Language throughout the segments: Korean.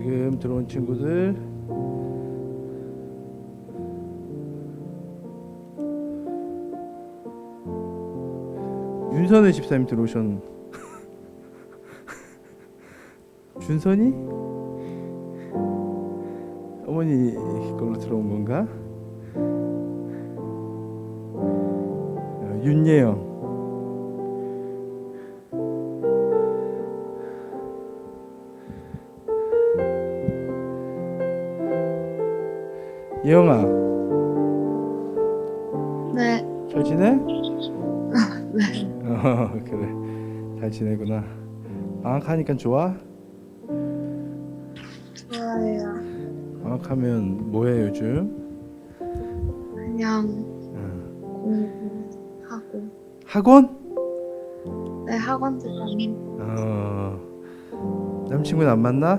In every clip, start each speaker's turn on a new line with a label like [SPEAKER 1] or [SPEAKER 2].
[SPEAKER 1] 지금 들어온 친구들 윤선혜 집사님 들어오셨. 준선이? 어머니 걸로 들어온 건가? 윤예영. 예영아.
[SPEAKER 2] 네.
[SPEAKER 1] 잘 지내?
[SPEAKER 2] 네.
[SPEAKER 1] 그래. 잘 지내구나. 방학하니까 좋아?
[SPEAKER 2] 좋아요.
[SPEAKER 1] 방학하면 뭐해 요즘?
[SPEAKER 2] 그냥
[SPEAKER 1] 응.
[SPEAKER 2] 공부하고.
[SPEAKER 1] 학원?
[SPEAKER 2] 네, 학원도 다니고.
[SPEAKER 1] 남친구는 안 만나?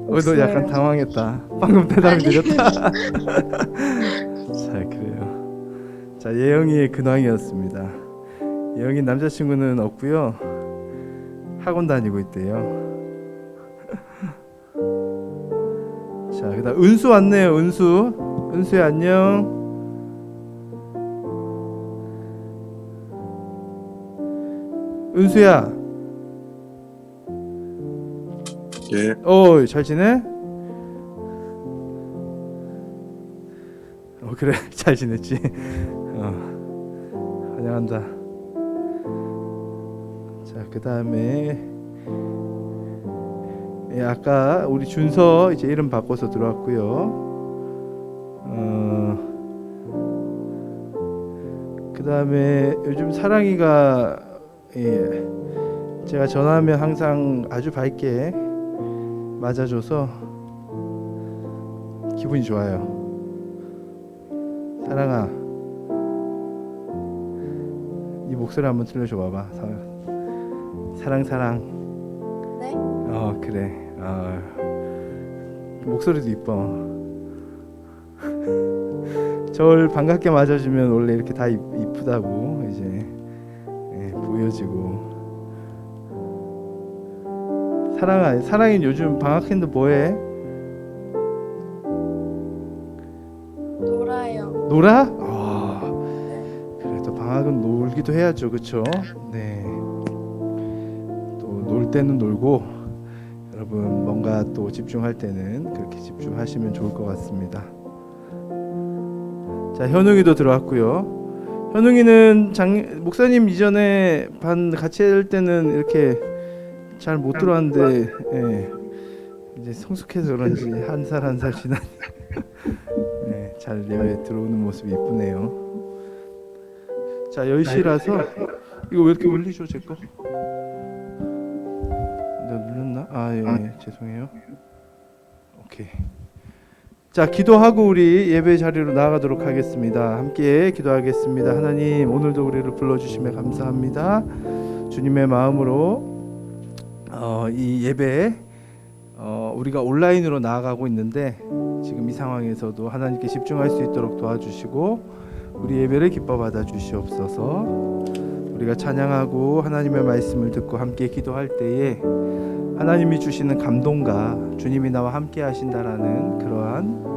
[SPEAKER 1] 너
[SPEAKER 2] 없어요.
[SPEAKER 1] 약간 당황했다. 방금 대답이
[SPEAKER 2] 아니.
[SPEAKER 1] 느렸다. 자, 그래요. 자, 예영이의 근황이었습니다. 예영이 남자친구는 없고요. 학원 다니고 있대요. 자, 그다음 은수 왔네요. 은수. 은수야 안녕. 은수야.
[SPEAKER 3] 예,
[SPEAKER 1] 잘 지내? 그래. 잘 지냈지. 환영한다. 자, 그다음에 아까 우리 준서 이제 이름 바꿔서 들어왔고요. 그다음에 요즘 사랑이가 제가 전화하면 항상 아주 밝게 맞아줘서 기분이 좋아요. 사랑아, 이 목소리 한번 들려줘 봐봐. 사랑 사랑.
[SPEAKER 2] 네?
[SPEAKER 1] 그래. 목소리도 이뻐. 저를 반갑게 맞아주면 원래 이렇게 다 이쁘다고 이제 보여지고. 사랑아, 사랑이 요즘 방학했는데 뭐해?
[SPEAKER 2] 놀아요.
[SPEAKER 1] 놀아? 그래도 방학은 놀기도 해야죠, 그렇죠? 네. 또 놀 때는 놀고, 여러분 뭔가 또 집중할 때는 그렇게 집중하시면 좋을 것 같습니다. 자, 현웅이도 들어왔고요. 현웅이는 목사님 이전에 반 같이 할 때는 이렇게 잘 못 들어왔는데 이제 성숙해서 그런지 한 살 한 살 지나니 잘 예배 들어오는 모습이 이쁘네요. 자, 10시라서 이거 왜 이렇게 울리죠, 제 거? 내가 눌렀나? 예, 죄송해요. 오케이. 자, 기도하고 우리 예배 자리로 나아가도록 하겠습니다. 함께 기도하겠습니다. 하나님, 오늘도 우리를 불러주심에 감사합니다. 주님의 마음으로 이 예배에 우리가 온라인으로 나아가고 있는데 지금 이 상황에서도 하나님께 집중할 수 있도록 도와주시고 우리 예배를 기뻐 받아 주시옵소서. 우리가 찬양하고 하나님의 말씀을 듣고 함께 기도할 때에 하나님이 주시는 감동과 주님이 나와 함께 하신다라는 그러한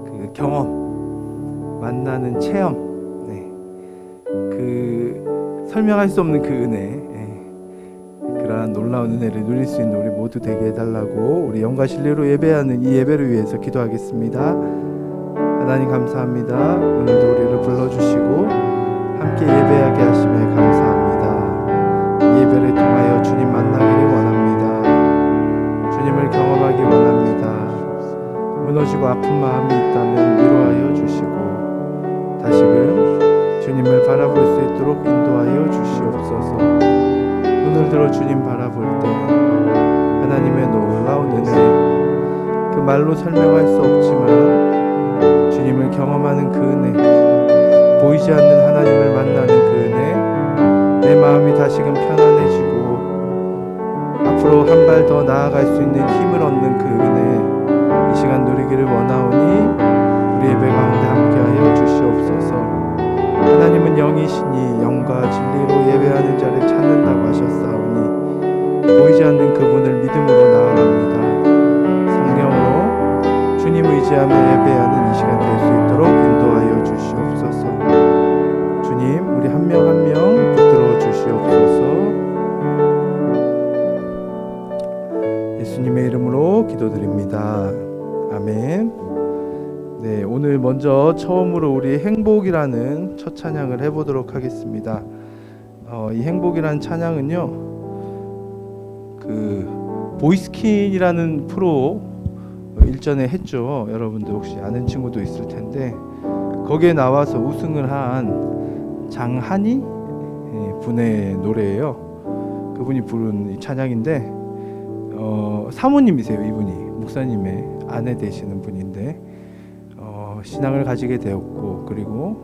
[SPEAKER 1] 그 경험, 만나는 체험, 그 설명할 수 없는 그 은혜, 그러한 놀라운 은혜를 누릴 수 있는 우리 모두 되게 해달라고 우리 영과 진리로 예배하는 이 예배를 위해서 기도하겠습니다. 하나님 감사합니다. 오늘도 우리를 불러주시고 함께 예배하게 하심에 감사합니다. 이 예배를 통하여 주님 만나기를 원합니다. 주님을 경험하기 원합니다. 무너지고 아픈 마음이 있다면 위로하여 주시고 다시금 주님을 바라볼 수 있도록 인도하여 주시옵소서. 눈을 들어 주님 바라볼 때 하나님의 놀라운 은혜, 그 말로 설명할 수 없지만 주님을 경험하는 그 은혜, 보이지 않는 하나님을 만나는 그 은혜, 내 마음이 다시금 편안해지고 앞으로 한 발 더 나아갈 수 있는 힘을 얻는 그 은혜, 이 시간 누리기를 원하오니 우리 예배 가운데 함께하여 주시옵소서. 하나님은 영이시니 영과 진리로 예배하는 자를 찾는다고 하셨사오니 보이지 않는 그분을 믿음으로 나아갑니다. 성령으로 주님 의지하며 예배하는 이 시간 될 수 있도록 인도하여 주시옵소서. 주님, 우리 한 명 한 명 붙들어 주시옵소서. 예수님의 이름으로 기도드립니다. 아멘. 네, 오늘 먼저 처음으로 우리 행복이라는 첫 찬양을 해보도록 하겠습니다. 이 행복이라는 찬양은요, 그 보이스킨이라는 프로 일전에 했죠. 여러분들 혹시 아는 친구도 있을 텐데 거기에 나와서 우승을 한 장한이 분의 노래예요. 그분이 부른 이 찬양인데 사모님이세요. 이분이 목사님의 아내 되시는 분인데 신앙을 가지게 되었고, 그리고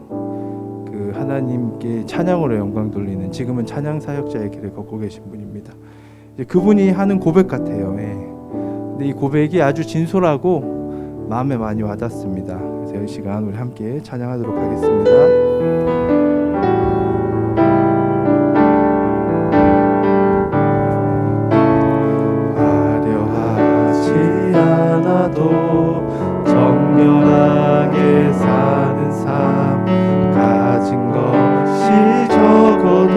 [SPEAKER 1] 그 하나님께 찬양으로 영광 돌리는, 지금은 찬양 사역자의 길을 걷고 계신 분입니다. 이제 그분이 하는 고백 같아요. 근데 이 고백이 아주 진솔하고 마음에 많이 와닿습니다. 그래서 이 시간 우리 함께 찬양하도록 하겠습니다. 정결하게 사는 삶, 가진 것이 적어도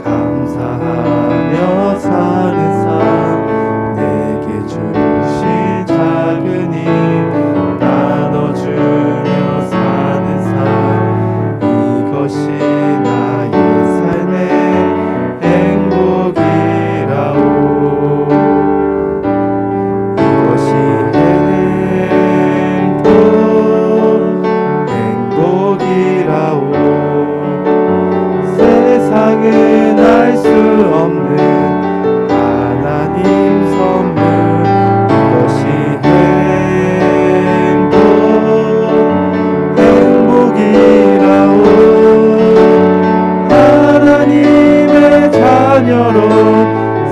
[SPEAKER 1] 감사하며 사는 삶, 내게 주신 작은 힘 나눠주며 사는 삶, 이것이 나의 삶의 행복이라오. 이것이 세상은 알 수 없는 하나님 선물, 이것이 행복이라오. 하나님의 자녀로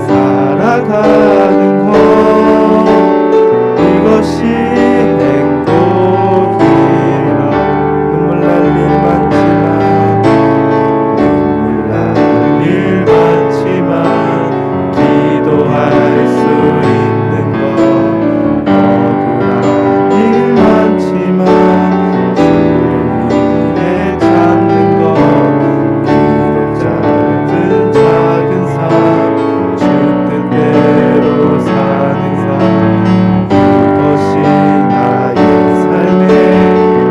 [SPEAKER 1] 살아가는 것, 이것이 행복이라오. 눈물 날 일 많지만 기도할 수 있는 것, 억울한 일 많지만 주를 위해 참는 것, 비록 짧은 작은 삶, 주 뜻대로 사는 삶, 이것이 나의 삶의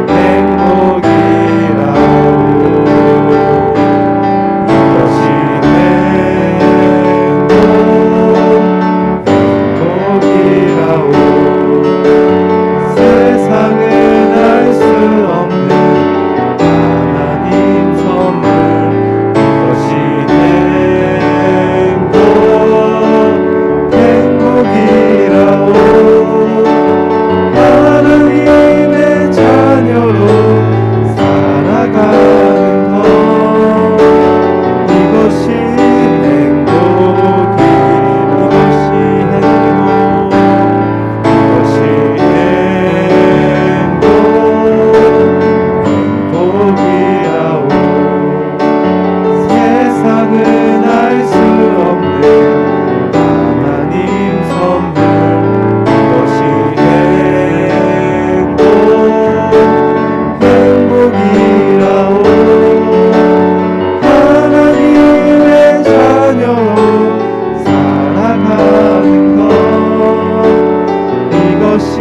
[SPEAKER 1] 행복이라오. 이것이 행복이라오. 세상은 알 수 없는 하나님 선물, 이것이 행복이라오. 하나님의 자녀로 살아가는 것, 이것이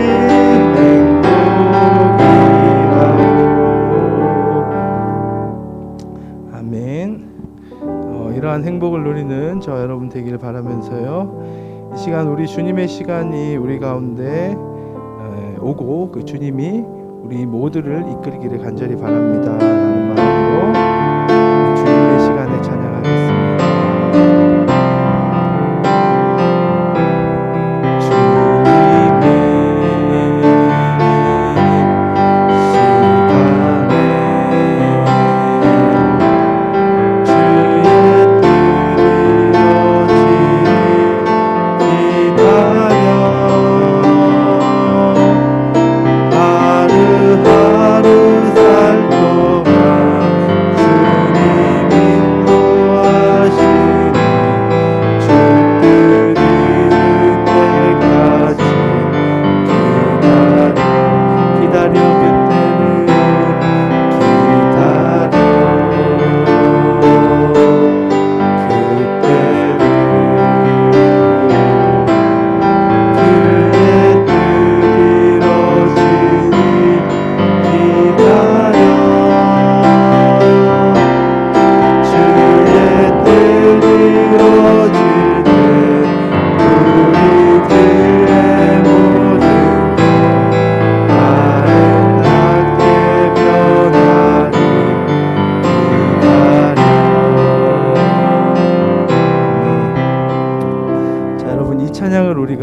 [SPEAKER 1] 이러한 행복을 누리는 저 여러분 되기를 바라면서요, 이 시간 우리 주님의 시간이 우리 가운데 오고 그 주님이 우리 모두를 이끌기를 간절히 바랍니다 라는 마음으로 우리 주님의 시간에 찬양하겠습니다. 하루하루 살 동안 주님 인도하시네.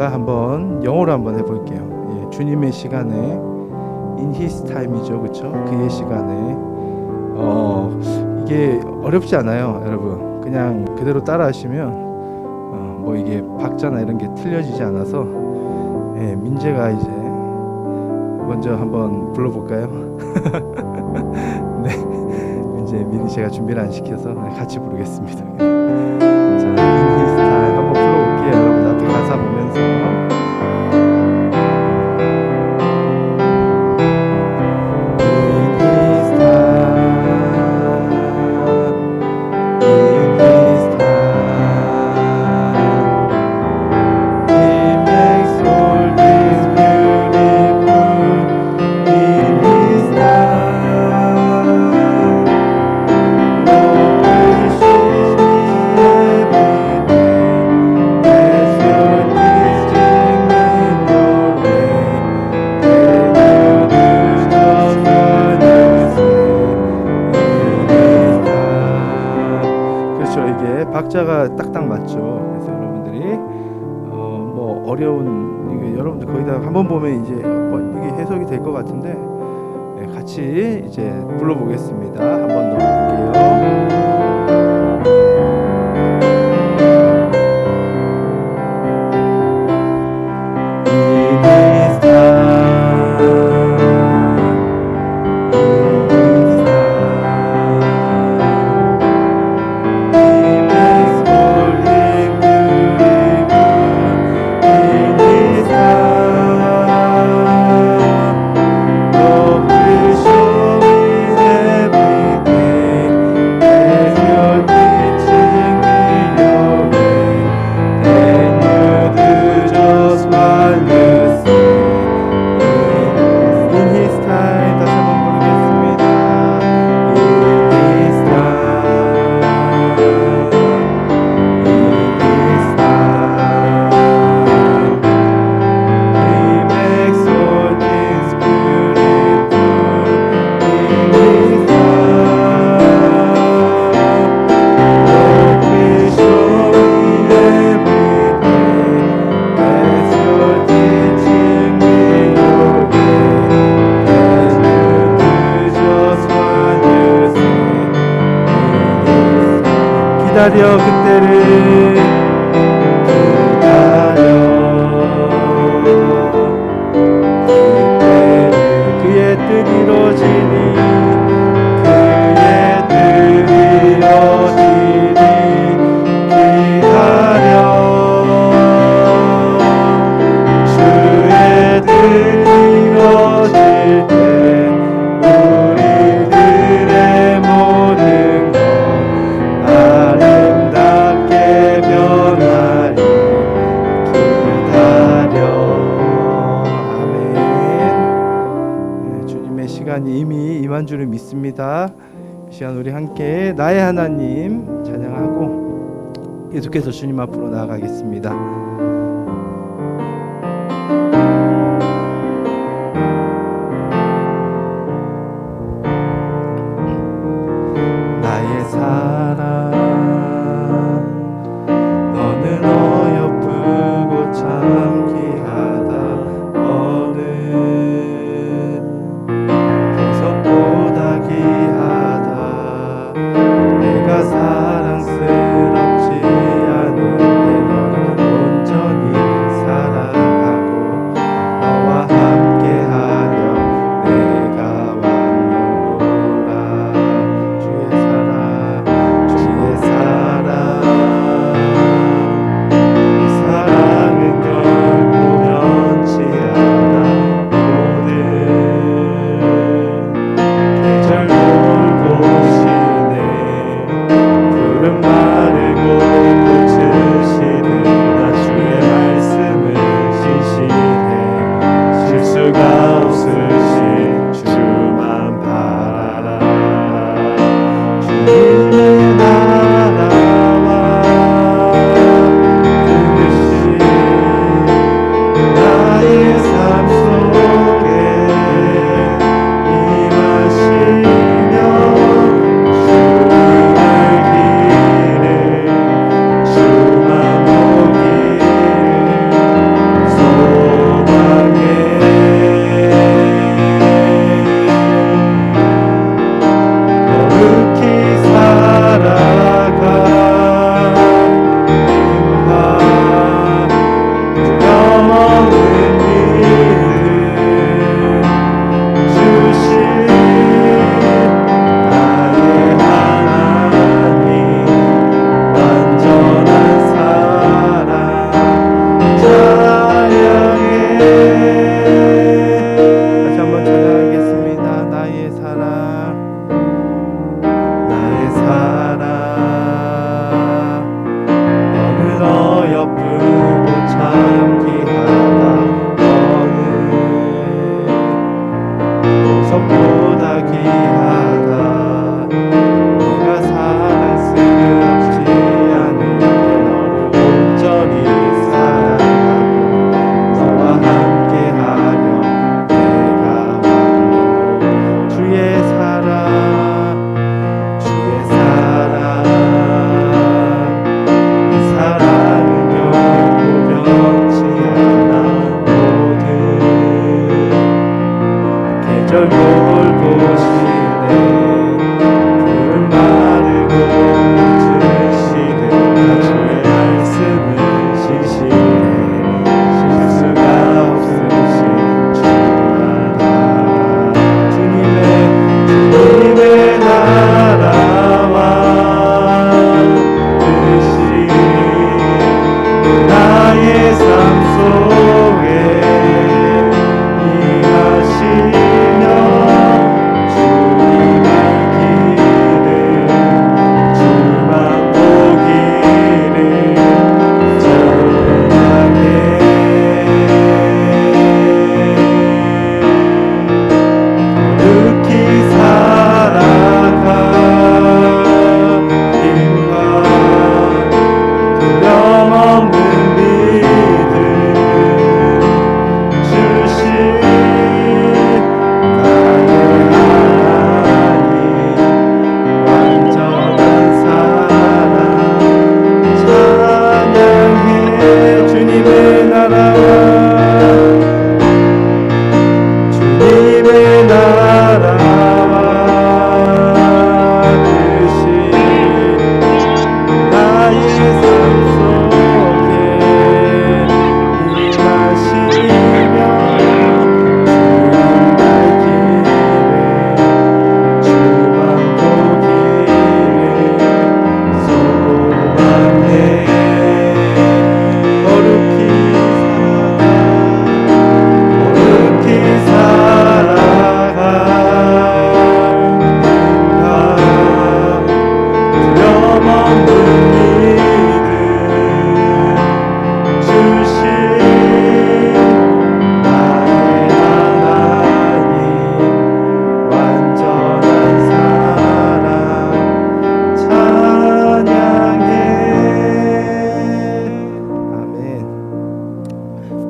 [SPEAKER 1] 제가 한번 영어로 한번 해볼게요. 예, 주님의 시간에 in His time이죠, 그렇죠? 그의 시간에 이게 어렵지 않아요, 여러분. 그냥 그대로 따라하시면 뭐 이게 박자나 이런 게 틀려지지 않아서 예, 민재가 이제 먼저 한번 불러볼까요? 네, 이제 미리 제가 준비를 안 시켜서 같이 부르겠습니다. 자, in His time 한번 불러볼게요, 여러분. 앞에 가사 보면서. 박자가 딱딱 맞죠. 그래서 여러분들이 뭐 어려운 이게 여러분들 거의 다 한번 보면 이제 뭐 이게 해석이 될 것 같은데 네, 같이 이제 불러보겠습니다. 한 번 더 볼게요. 기다려 그때를 그때를 그의 뜻 이루어지니 그의 뜻 이루어지니 기다려 주의 뜻 이루어질 때 우리들의 모든 것 아름답게 변하리 기다려. 아멘. 네, 주님의 시간이 이미 임한 줄을 믿습니다. 이 시간 우리 함께 나의 하나님 찬양하고 계속해서 주님 앞으로 나아가겠습니다. 나의 사랑 너는 어여쁘고 참 귀하다 어느 보석보다 귀하다 내가 사랑스럽지 않은데 너는 온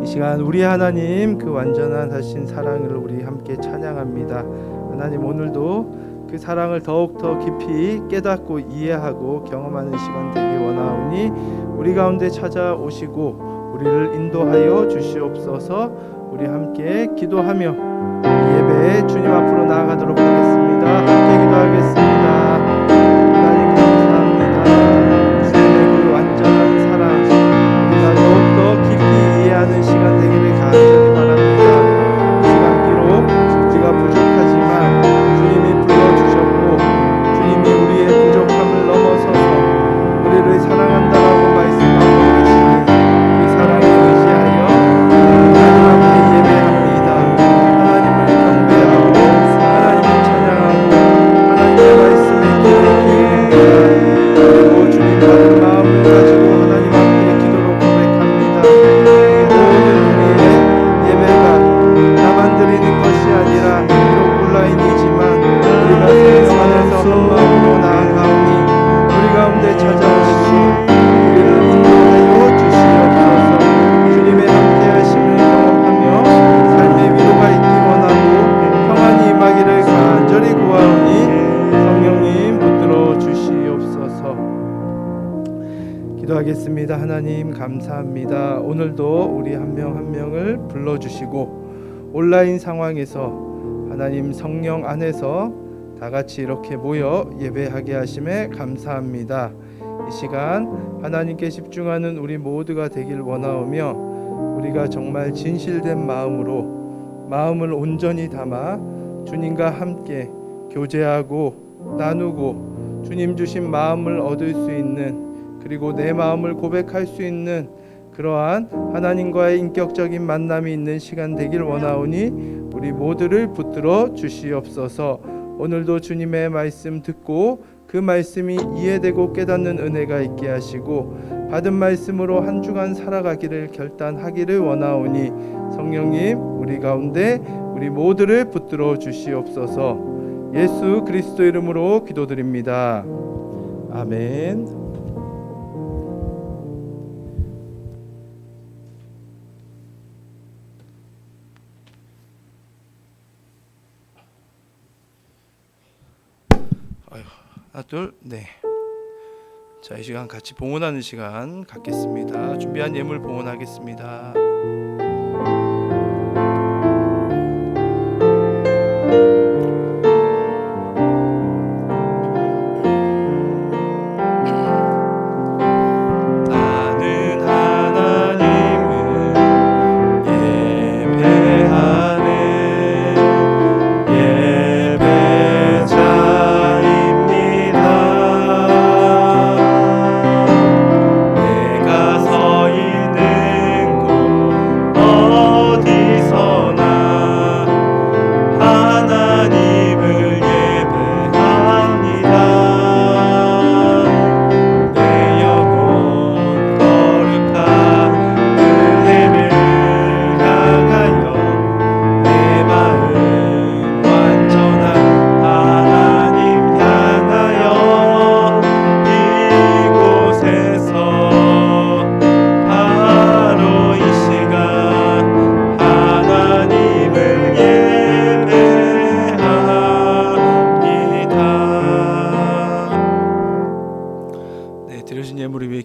[SPEAKER 1] 이 시간 우리 하나님 그 완전한 하신 사랑을 우리 함께 찬양합니다. 하나님 오늘도 그 사랑을 더욱더 깊이 깨닫고 이해하고 경험하는 시간 되기 원하오니 우리 가운데 찾아오시고 우리를 인도하여 주시옵소서. 우리 함께 기도하며 예배에 주님 앞으로 나아가도록 하겠습니다. 함께 기도하겠습니다. 하나님 감사합니다. 주님의 그 완전한 사랑 우리가 더욱더 깊이 이해하는 시간 되기를 간절히 바랍니다. 이 시간 비록 우리가 부족하지만 주님이 불러주셨고 주님이 우리의 부족함을 넘어서서 우리를 사랑한다라고 말씀하고 계시니 그 사랑에 의지하여 하나님 앞에 예배합니다. 하나님을 경배하고 하나님을 찬양하고 하나님의 말씀에 귀를 기울입니다. 그리고 주님 받은 마음을 가지고 하나님 앞에 기도로 고백합니다. 이 모든 우리의 예배가 나만 드리는 것이 아니라 비록 온라인이지만 우리가 성령 안에서 한 마음으로 나아가오니 우리 가운데 찾아오시고 우리를 인도하여 주시옵소서. 주님의 함께하심을 경험하며 삶의 위로가 있기 원하고 평안이 임하기를 간절히 구하오니 성령님 붙들어 주시옵소서. 기도하겠습니다. 하나님 감사합니다. 오늘도 우리 한 명 한 명을 불러주시고 온라인 상황에서 하나님 성령 안에서 다 같이 이렇게 모여 예배하게 하심에 감사합니다. 이 시간 하나님께 집중하는 우리 모두가 되길 원하오며 우리가 정말 진실된 마음으로 마음을 온전히 담아 주님과 함께 교제하고 나누고 주님 주신 마음을 얻을 수 있는 그리고 내 마음을 고백할 수 있는 그러한 하나님과의 인격적인 만남이 있는 시간 되길 원하오니 우리 모두를 붙들어 주시옵소서. 오늘도 주님의 말씀 듣고 그 말씀이 이해되고 깨닫는 은혜가 있게 하시고 받은 말씀으로 한 주간 살아가기를 결단하기를 원하오니 성령님 우리 가운데 우리 모두를 붙들어 주시옵소서. 예수 그리스도 이름으로 기도드립니다. 아멘. 하나 둘 네. 자, 이 시간 같이 봉헌하는 시간 갖겠습니다. 준비한 예물 봉헌하겠습니다.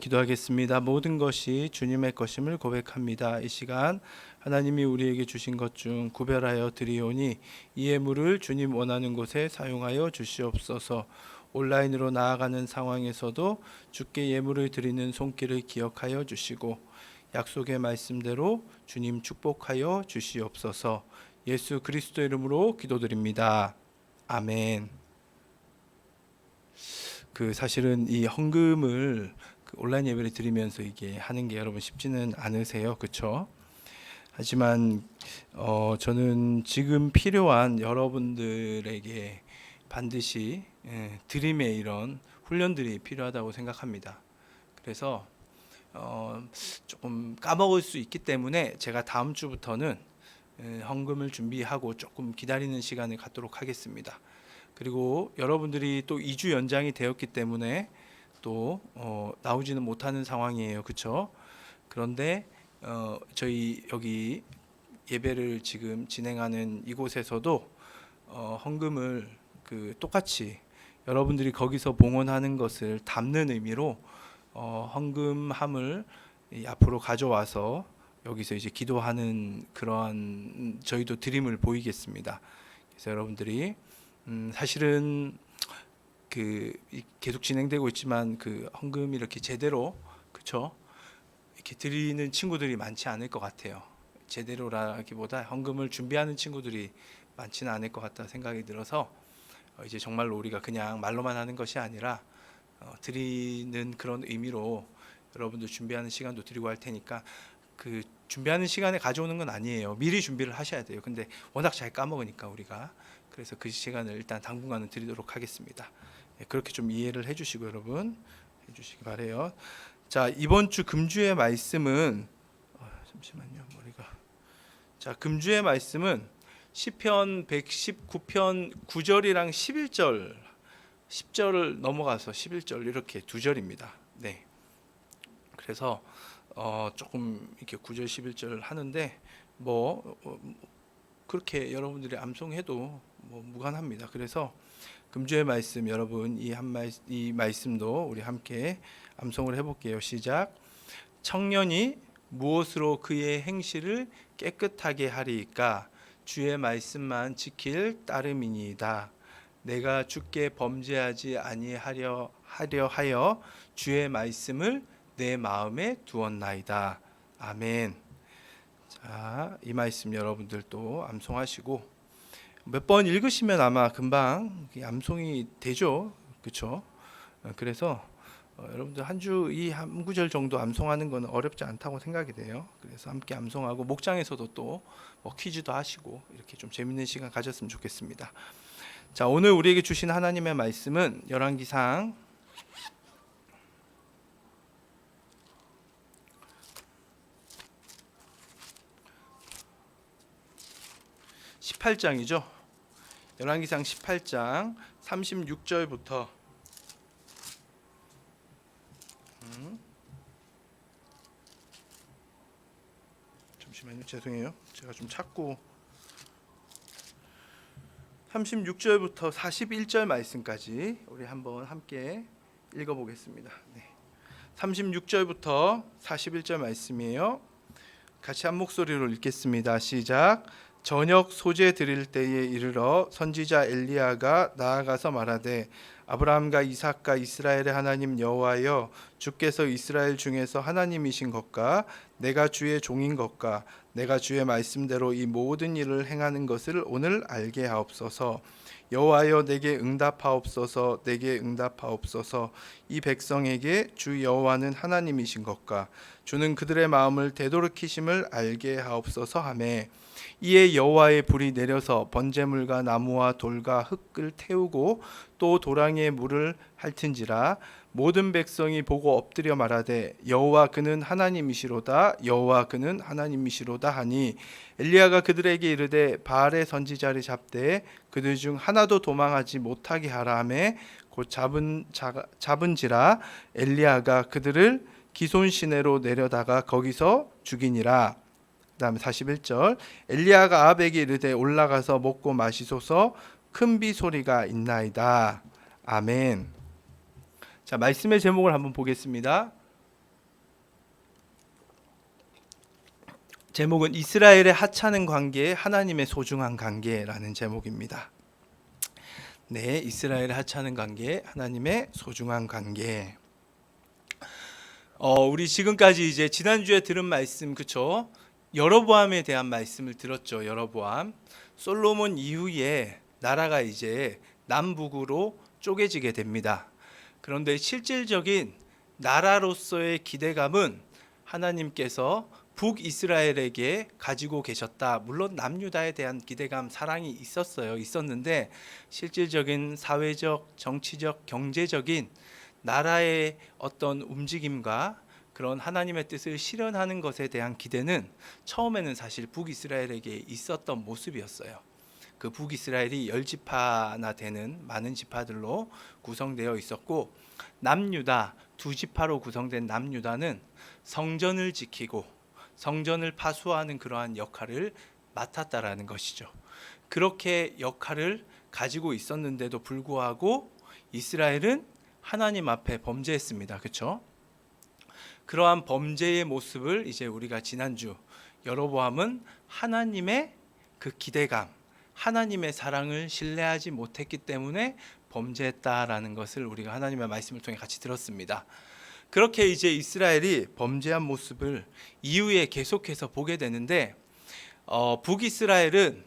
[SPEAKER 1] 기도하겠습니다. 모든 것이 주님의 것임을 고백합니다. 이 시간 하나님이 우리에게 주신 것 중 구별하여 드리오니 이 예물을 주님 원하는 곳에 사용하여 주시옵소서. 온라인으로 나아가는 상황에서도 주께 예물을 드리는 손길을 기억하여 주시고 약속의 말씀대로 주님 축복하여 주시옵소서. 예수 그리스도 이름으로 기도드립니다. 아멘. 사실은 이 헌금을 온라인 예배를 드리면서 이게 하는 게 여러분 쉽지는 않으세요, 그렇죠? 하지만 저는 지금 필요한 여러분들에게 반드시 드림의 이런 훈련들이 필요하다고 생각합니다. 그래서 조금 까먹을 수 있기 때문에 제가 다음 주부터는 헌금을 준비하고 조금 기다리는 시간을 갖도록 하겠습니다. 그리고 여러분들이 또 2주 연장이 되었기 때문에 또 나오지는 못하는 상황이에요, 그렇죠? 그런데 저희 여기 예배를 지금 진행하는 이곳에서도 헌금을 똑같이 여러분들이 거기서 봉헌하는 것을 담는 의미로 헌금함을 앞으로 가져와서 여기서 이제 기도하는 그러한 저희도 드림을 보이겠습니다. 그래서 여러분들이 사실은 계속 진행되고 있지만 헌금이 이렇게 제대로 그쵸 이렇게 드리는 친구들이 많지 않을 것 같아요. 제대로라기보다 헌금을 준비하는 친구들이 많지는 않을 것 같다 생각이 들어서 이제 정말로 우리가 그냥 말로만 하는 것이 아니라 드리는 그런 의미로 여러분들 준비하는 시간도 드리고 할 테니까 준비하는 시간에 가져오는 건 아니에요. 미리 준비를 하셔야 돼요. 근데 워낙 잘 까먹으니까 우리가 그래서 그 시간을 일단 당분간은 드리도록 하겠습니다. 그렇게 좀 이해를 해주시고 여러분 해주시기 바래요. 자, 이번 주 금주의 말씀은 잠시만요 머리가 자 금주의 말씀은 시편 119편 9절이랑 11절 10절을 넘어가서 11절 이렇게 두 절입니다. 네. 그래서 조금 이렇게 9절 11절 하는데 그렇게 여러분들이 암송해도 무관합니다. 그래서 금주의 말씀 여러분 이 말씀도 우리 함께 암송을 해볼게요. 시작. 청년이 무엇으로 그의 행실을 깨끗하게 하리이까 주의 말씀만 지킬 따름이니이다. 내가 주께 범죄하지 아니하려 하여 주의 말씀을 내 마음에 두었나이다. 아멘. 자, 이 말씀 여러분들도 암송하시고 몇 번 읽으시면 아마 금방 암송이 되죠, 그렇죠? 그래서 여러분들 한 주 이 한 구절 정도 암송하는 건 어렵지 않다고 생각이 돼요. 그래서 함께 암송하고 목장에서도 또 퀴즈도 하시고 이렇게 좀 재밌는 시간 가졌으면 좋겠습니다. 자, 오늘 우리에게 주신 하나님의 말씀은 열왕기상 18장이죠. 열왕기상 18장 36절부터 잠시만요. 죄송해요. 제가 좀 찾고 36절부터 41절 말씀까지 우리 한번 함께 읽어보겠습니다. 네. 36절부터 41절 말씀이에요. 같이 한 목소리로 읽겠습니다. 시작. 저녁 소재 드릴 때에 이르러 선지자 엘리야가 나아가서 말하되 아브라함과 이삭과 이스라엘의 하나님 여호와여 주께서 이스라엘 중에서 하나님이신 것과 내가 주의 종인 것과 내가 주의 말씀대로 이 모든 일을 행하는 것을 오늘 알게 하옵소서. 여호와여 내게 응답하옵소서. 내게 응답하옵소서. 이 백성에게 주 여호와는 하나님이신 것과 주는 그들의 마음을 되돌이키심을 알게 하옵소서 하매 이에 여호와의 불이 내려서 번제물과 나무와 돌과 흙을 태우고 또 도랑에 물을 핥은지라 모든 백성이 보고 엎드려 말하되 여호와 그는 하나님이시로다 여호와 그는 하나님이시로다 하니 엘리야가 그들에게 이르되 바알의 선지자를 잡되 그들 중 하나도 도망하지 못하게 하라 하매 곧 잡은지라 엘리야가 그들을 기손 시내로 내려다가 거기서 죽이니라. 그다음에 41절 엘리야가 아합에게 이르되 올라가서 먹고 마시소서 큰 비 소리가 있나이다. 아멘. 자, 말씀의 제목을 한번 보겠습니다. 제목은 이스라엘의 하찮은 관계, 하나님의 소중한 관계라는 제목입니다. 네, 이스라엘의 하찮은 관계, 하나님의 소중한 관계. 우리 지금까지 이제 지난주에 들은 말씀 그쵸? 여로보암에 대한 말씀을 들었죠. 여로보암. 솔로몬 이후에 나라가 이제 남북으로 쪼개지게 됩니다. 그런데 실질적인 나라로서의 기대감은 하나님께서 북이스라엘에게 가지고 계셨다. 물론 남유다에 대한 기대감, 사랑이 있었는데 실질적인 사회적, 정치적, 경제적인 나라의 어떤 움직임과 그런 하나님의 뜻을 실현하는 것에 대한 기대는 처음에는 사실 북이스라엘에게 있었던 모습이었어요. 그 북이스라엘이 10지파나 되는 많은 지파들로 구성되어 있었고 남유다 2지파로 구성된 남유다는 성전을 지키고 성전을 파수하는 그러한 역할을 맡았다라는 것이죠. 그렇게 역할을 가지고 있었는데도 불구하고 이스라엘은 하나님 앞에 범죄했습니다. 그렇죠? 그러한 범죄의 모습을 이제 우리가 지난주 여로보암은 하나님의 그 기대감, 하나님의 사랑을 신뢰하지 못했기 때문에 범죄했다라는 것을 우리가 하나님의 말씀을 통해 같이 들었습니다. 그렇게 이제 이스라엘이 범죄한 모습을 이후에 계속해서 보게 되는데 북이스라엘은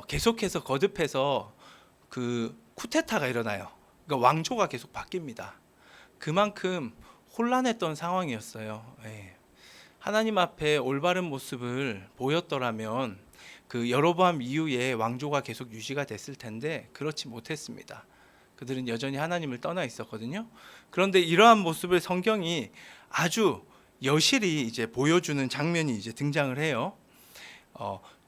[SPEAKER 1] 계속해서 거듭해서 그 쿠데타가 일어나요. 그러니까 왕조가 계속 바뀝니다. 그만큼 혼란했던 상황이었어요. 예. 하나님 앞에 올바른 모습을 보였더라면 그 여로보암 이후에 왕조가 계속 유지가 됐을 텐데 그렇지 못했습니다. 그들은 여전히 하나님을 떠나 있었거든요. 그런데 이러한 모습을 성경이 아주 여실히 이제 보여주는 장면이 이제 등장을 해요.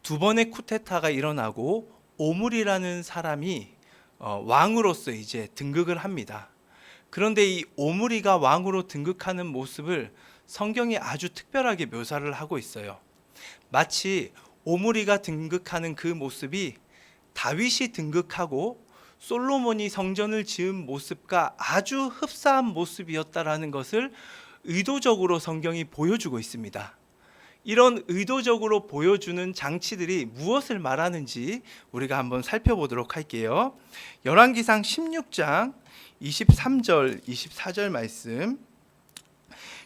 [SPEAKER 1] 두 번의 쿠데타가 일어나고 오므리라는 사람이 왕으로서 이제 등극을 합니다. 그런데 이 오므리가 왕으로 등극하는 모습을 성경이 아주 특별하게 묘사를 하고 있어요. 마치 오므리가 등극하는 그 모습이 다윗이 등극하고 솔로몬이 성전을 지은 모습과 아주 흡사한 모습이었다라는 것을 의도적으로 성경이 보여주고 있습니다. 이런 의도적으로 보여주는 장치들이 무엇을 말하는지 우리가 한번 살펴보도록 할게요. 열왕기상 16장 23절 24절 말씀.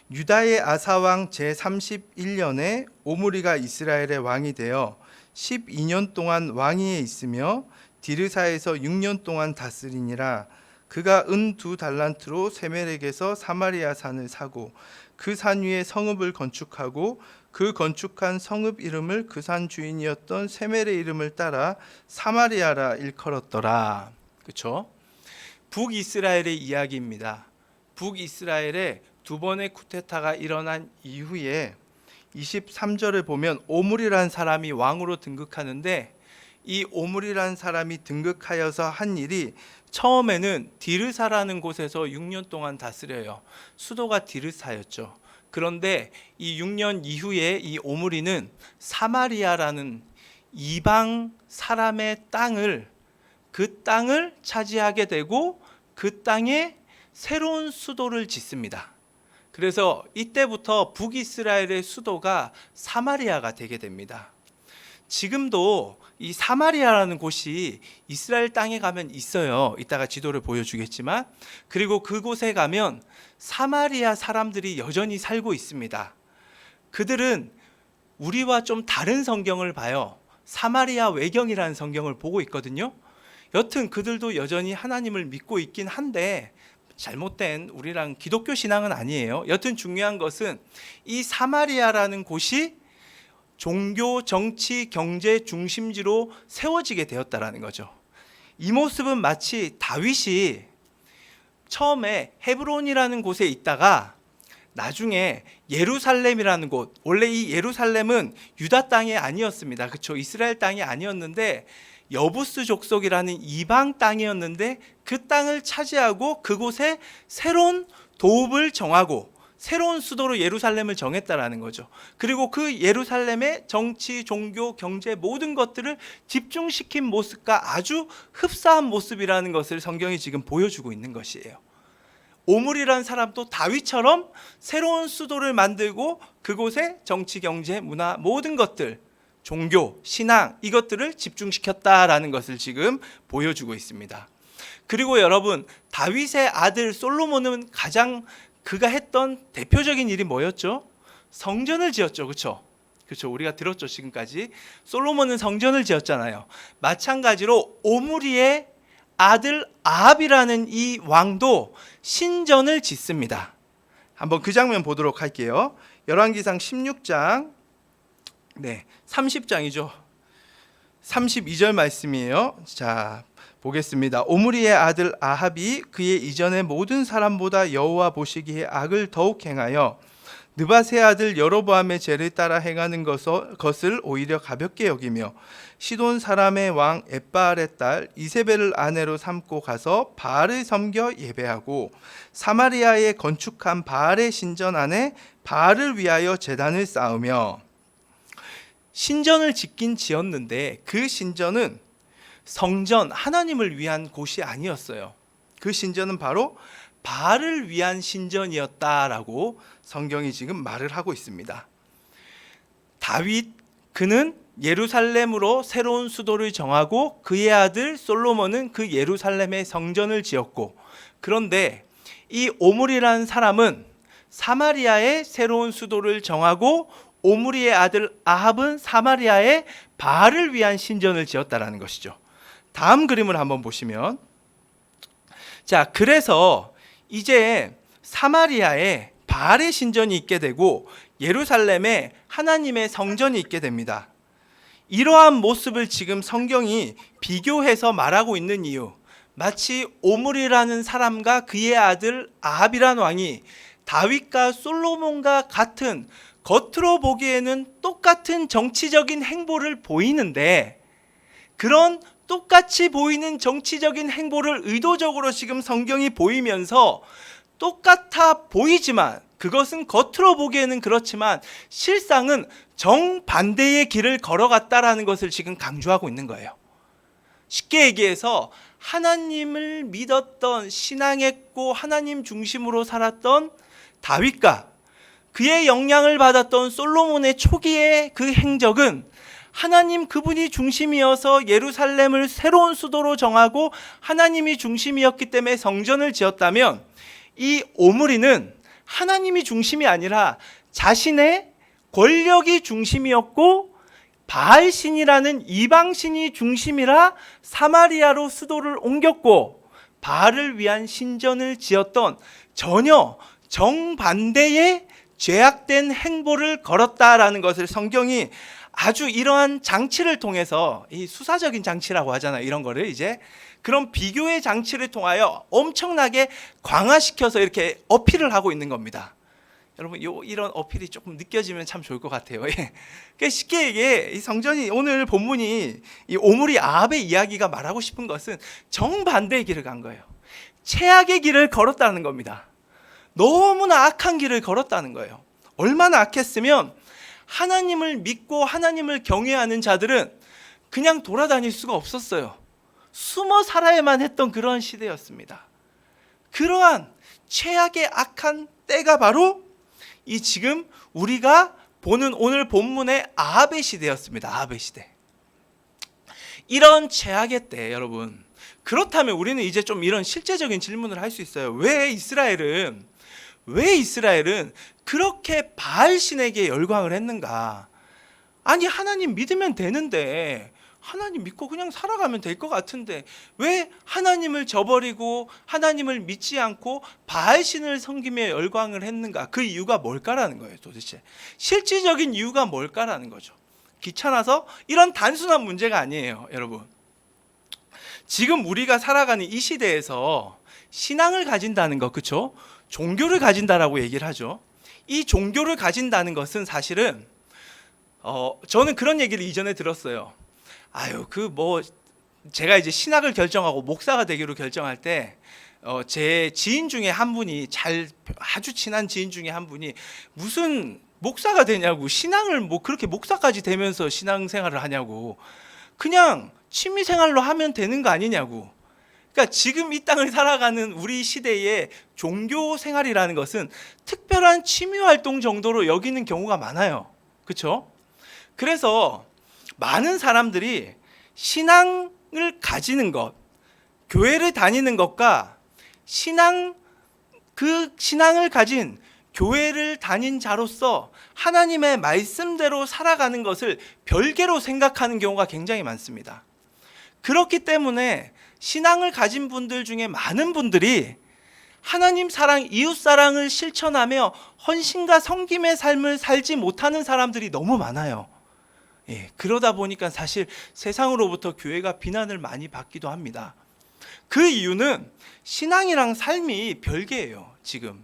[SPEAKER 1] 유다의 아사왕 제31년에 오므리가 이스라엘의 왕이 되어 12년 동안 왕위에 있으며 디르사에서 6년 동안 다스리니라. 그가 은 2달란트로 세멜에게서 사마리아 산을 사고 그 산 위에 성읍을 건축하고 그 건축한 성읍 이름을 그 산 주인이었던 세멜의 이름을 따라 사마리아라 일컬었더라. 그렇죠? 북이스라엘의 이야기입니다. 북이스라엘에 두 번의 쿠데타가 일어난 이후에 23절을 보면 오므리라는 사람이 왕으로 등극하는데 이 오므리라는 사람이 등극하여서 한 일이 처음에는 디르사라는 곳에서 6년 동안 다스려요. 수도가 디르사였죠. 그런데 이 6년 이후에 이 오므리는 사마리아라는 이방 사람의 그 땅을 차지하게 되고 그 땅에 새로운 수도를 짓습니다. 그래서 이때부터 북이스라엘의 수도가 사마리아가 되게 됩니다. 지금도 이 사마리아라는 곳이 이스라엘 땅에 가면 있어요. 이따가 지도를 보여주겠지만, 그리고 그곳에 가면 사마리아 사람들이 여전히 살고 있습니다. 그들은 우리와 좀 다른 성경을 봐요. 사마리아 외경이라는 성경을 보고 있거든요. 여튼 그들도 여전히 하나님을 믿고 있긴 한데 잘못된 우리랑 기독교 신앙은 아니에요. 여튼 중요한 것은 이 사마리아라는 곳이 종교, 정치, 경제 중심지로 세워지게 되었다라는 거죠. 이 모습은 마치 다윗이 처음에 헤브론이라는 곳에 있다가 나중에 예루살렘이라는 곳, 원래 이 예루살렘은 유다 땅이 아니었습니다. 그렇죠? 이스라엘 땅이 아니었는데 여부스 족속이라는 이방 땅이었는데 그 땅을 차지하고 그곳에 새로운 도읍을 정하고 새로운 수도로 예루살렘을 정했다라는 거죠. 그리고 그 예루살렘의 정치, 종교, 경제 모든 것들을 집중시킨 모습과 아주 흡사한 모습이라는 것을 성경이 지금 보여주고 있는 것이에요. 오므리라는 사람도 다윗처럼 새로운 수도를 만들고 그곳에 정치, 경제, 문화 모든 것들, 종교, 신앙 이것들을 집중시켰다라는 것을 지금 보여주고 있습니다. 그리고 여러분, 다윗의 아들 솔로몬은 그가 했던 대표적인 일이 뭐였죠? 성전을 지었죠. 그렇죠? 그렇죠. 우리가 들었죠. 지금까지. 솔로몬은 성전을 지었잖아요. 마찬가지로 오므리의 아들 아합이라는 이 왕도 신전을 짓습니다. 한번 그 장면 보도록 할게요. 열왕기상 16장 30장이죠. 32절 말씀이에요. 자, 보겠습니다. 오므리의 아들 아합이 그의 이전의 모든 사람보다 여호와 보시기에 악을 더욱 행하여 느밧의 아들 여로보암의 죄를 따라 행하는 것을 오히려 가볍게 여기며 시돈 사람의 왕 엣바알의 딸 이세벨을 아내로 삼고 가서 바알을 섬겨 예배하고 사마리아에 건축한 바알의 신전 안에 바알을 위하여 제단을 쌓으며. 신전을 짓긴 지었는데 그 신전은 성전, 하나님을 위한 곳이 아니었어요. 그 신전은 바로 바알을 위한 신전이었다라고 성경이 지금 말을 하고 있습니다. 다윗, 그는 예루살렘으로 새로운 수도를 정하고 그의 아들 솔로몬은 그 예루살렘에 성전을 지었고, 그런데 이 오므리라는 사람은 사마리아에 새로운 수도를 정하고 오므리의 아들 아합은 사마리아에 바알을 위한 신전을 지었다라는 것이죠. 다음 그림을 한번 보시면, 자, 그래서 이제 사마리아에 바알의 신전이 있게 되고 예루살렘에 하나님의 성전이 있게 됩니다. 이러한 모습을 지금 성경이 비교해서 말하고 있는 이유, 마치 오므리라는 사람과 그의 아들 아합이란 왕이 다윗과 솔로몬과 같은, 겉으로 보기에는 똑같은 정치적인 행보를 보이는데, 그런 똑같이 보이는 정치적인 행보를 의도적으로 지금 성경이 보이면서 똑같아 보이지만, 그것은 겉으로 보기에는 그렇지만 실상은 정반대의 길을 걸어갔다라는 것을 지금 강조하고 있는 거예요. 쉽게 얘기해서 하나님을 믿었던, 신앙했고 하나님 중심으로 살았던 다윗과 그의 영향을 받았던 솔로몬의 초기의 그 행적은 하나님 그분이 중심이어서 예루살렘을 새로운 수도로 정하고 하나님이 중심이었기 때문에 성전을 지었다면, 이 오므리는 하나님이 중심이 아니라 자신의 권력이 중심이었고 바알신이라는 이방신이 중심이라 사마리아로 수도를 옮겼고 바알을 위한 신전을 지었던 전혀 정반대의 죄악된 행보를 걸었다라는 것을 성경이 아주 이러한 장치를 통해서, 이 수사적인 장치라고 하잖아요. 이런 거를 이제 그런 비교의 장치를 통하여 엄청나게 강화시켜서 이렇게 어필을 하고 있는 겁니다. 여러분, 이런 어필이 조금 느껴지면 참 좋을 것 같아요. 예. 쉽게 얘기해, 이 성전이, 오늘 본문이 이 오므리 아합의 이야기가 말하고 싶은 것은 정반대의 길을 간 거예요. 최악의 길을 걸었다는 겁니다. 너무나 악한 길을 걸었다는 거예요. 얼마나 악했으면 하나님을 믿고 하나님을 경외하는 자들은 그냥 돌아다닐 수가 없었어요. 숨어 살아야만 했던 그런 시대였습니다. 그러한 최악의 악한 때가 바로 이 지금 우리가 보는 오늘 본문의 아합의 시대였습니다. 아합의 시대. 이런 최악의 때, 여러분, 그렇다면 우리는 이제 좀 이런 실제적인 질문을 할 수 있어요. 왜 이스라엘은 그렇게 바알신에게 열광을 했는가? 아니, 하나님 믿으면 되는데, 하나님 믿고 그냥 살아가면 될 것 같은데 왜 하나님을 저버리고 하나님을 믿지 않고 바알신을 섬기며 열광을 했는가? 그 이유가 뭘까라는 거예요. 도대체 실질적인 이유가 뭘까라는 거죠. 귀찮아서? 이런 단순한 문제가 아니에요, 여러분. 지금 우리가 살아가는 이 시대에서 신앙을 가진다는 것, 그렇죠? 종교를 가진다라고 얘기를 하죠. 이 종교를 가진다는 것은 사실은 저는 그런 얘기를 이전에 들었어요. 제가 이제 신학을 결정하고 목사가 되기로 결정할 때 제 지인 중에 한 분이, 아주 친한 지인 중에 한 분이 무슨 목사가 되냐고, 신앙을 뭐 그렇게 목사까지 되면서 신앙생활을 하냐고, 그냥 취미생활로 하면 되는 거 아니냐고. 그러니까 지금 이 땅을 살아가는 우리 시대의 종교생활이라는 것은 특별한 취미활동 정도로 여기는 경우가 많아요. 그렇죠? 그래서 많은 사람들이 신앙을 가지는 것, 교회를 다니는 것과 그 신앙을 가진 교회를 다닌 자로서 하나님의 말씀대로 살아가는 것을 별개로 생각하는 경우가 굉장히 많습니다. 그렇기 때문에 신앙을 가진 분들 중에 많은 분들이 하나님 사랑, 이웃 사랑을 실천하며 헌신과 섬김의 삶을 살지 못하는 사람들이 너무 많아요. 그러다 보니까 사실 세상으로부터 교회가 비난을 많이 받기도 합니다. 그 이유는 신앙이랑 삶이 별개예요. 지금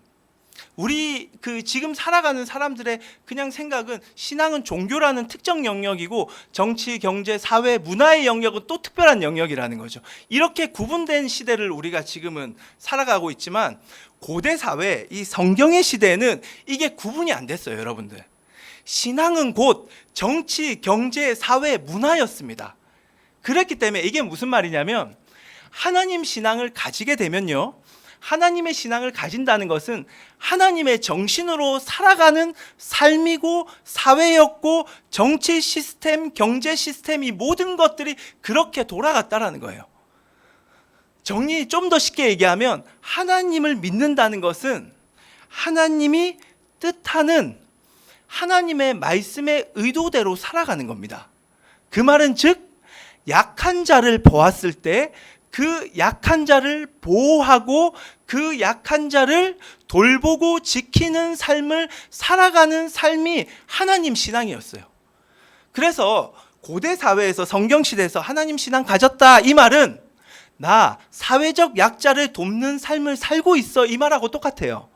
[SPEAKER 1] 우리 지금 살아가는 사람들의 그냥 생각은 신앙은 종교라는 특정 영역이고 정치, 경제, 사회, 문화의 영역은 또 특별한 영역이라는 거죠. 이렇게 구분된 시대를 우리가 지금은 살아가고 있지만 고대 사회, 이 성경의 시대에는 이게 구분이 안 됐어요, 여러분들. 신앙은 곧 정치, 경제, 사회, 문화였습니다. 그랬기 때문에 이게 무슨 말이냐면 하나님 신앙을 가지게 되면요, 하나님의 신앙을 가진다는 것은 하나님의 정신으로 살아가는 삶이고 사회였고 정치 시스템, 경제 시스템, 이 모든 것들이 그렇게 돌아갔다라는 거예요. 정리 좀 더 쉽게 얘기하면 하나님을 믿는다는 것은 하나님이 뜻하는 하나님의 말씀의 의도대로 살아가는 겁니다. 그 말은 즉 약한 자를 보았을 때 그 약한 자를 보호하고 그 약한 자를 돌보고 지키는 삶을 살아가는 삶이 하나님 신앙이었어요. 그래서 고대 사회에서 성경 시대에서 하나님 신앙 가졌다 이 말은 나 사회적 약자를 돕는 삶을 살고 있어 이 말하고 똑같아요.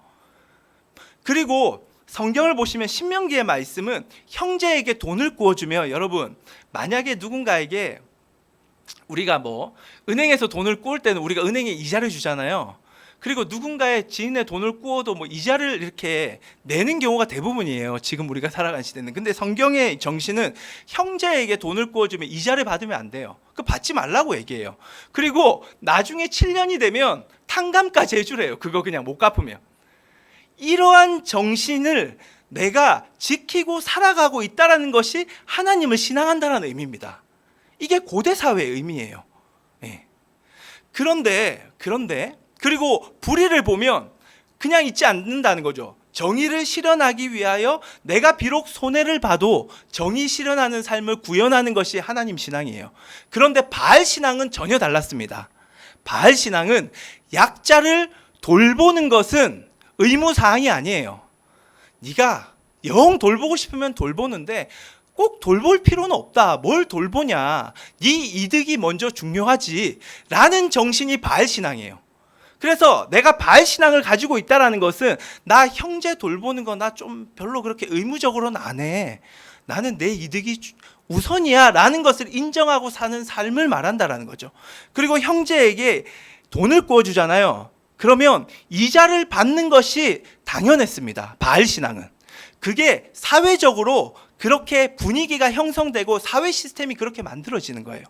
[SPEAKER 1] 그리고 성경을 보시면 신명기의 말씀은 형제에게 돈을 구워주며, 여러분 만약에 누군가에게 우리가 은행에서 돈을 구울 때는 우리가 은행에 이자를 주잖아요. 그리고 누군가의 지인의 돈을 구워도 이자를 이렇게 내는 경우가 대부분이에요, 지금 우리가 살아가는 시대는. 근데 성경의 정신은 형제에게 돈을 구워주면 이자를 받으면 안 돼요. 그 받지 말라고 얘기해요. 그리고 나중에 7년이 되면 탕감까지 해주래요, 그거 그냥 못 갚으면. 이러한 정신을 내가 지키고 살아가고 있다는 것이 하나님을 신앙한다는 의미입니다. 이게 고대 사회의 의미예요. 예. 그런데 그리고 불의를 보면 그냥 있지 않는다는 거죠. 정의를 실현하기 위하여 내가 비록 손해를 봐도 정의 실현하는 삶을 구현하는 것이 하나님 신앙이에요. 그런데 바알 신앙은 전혀 달랐습니다. 바알 신앙은 약자를 돌보는 것은 의무사항이 아니에요. 네가 영 돌보고 싶으면 돌보는데 꼭 돌볼 필요는 없다. 뭘 돌보냐. 네 이득이 먼저 중요하지. 라는 정신이 바알 신앙이에요. 그래서 내가 바알 신앙을 가지고 있다는 것은 나 형제 돌보는 거 나 좀 별로 그렇게 의무적으로는 안 해. 나는 내 이득이 우선이야. 라는 것을 인정하고 사는 삶을 말한다는 거죠. 그리고 형제에게 돈을 구워주잖아요. 그러면 이자를 받는 것이 당연했습니다, 바알 신앙은. 그게 사회적으로 그렇게 분위기가 형성되고 사회 시스템이 그렇게 만들어지는 거예요.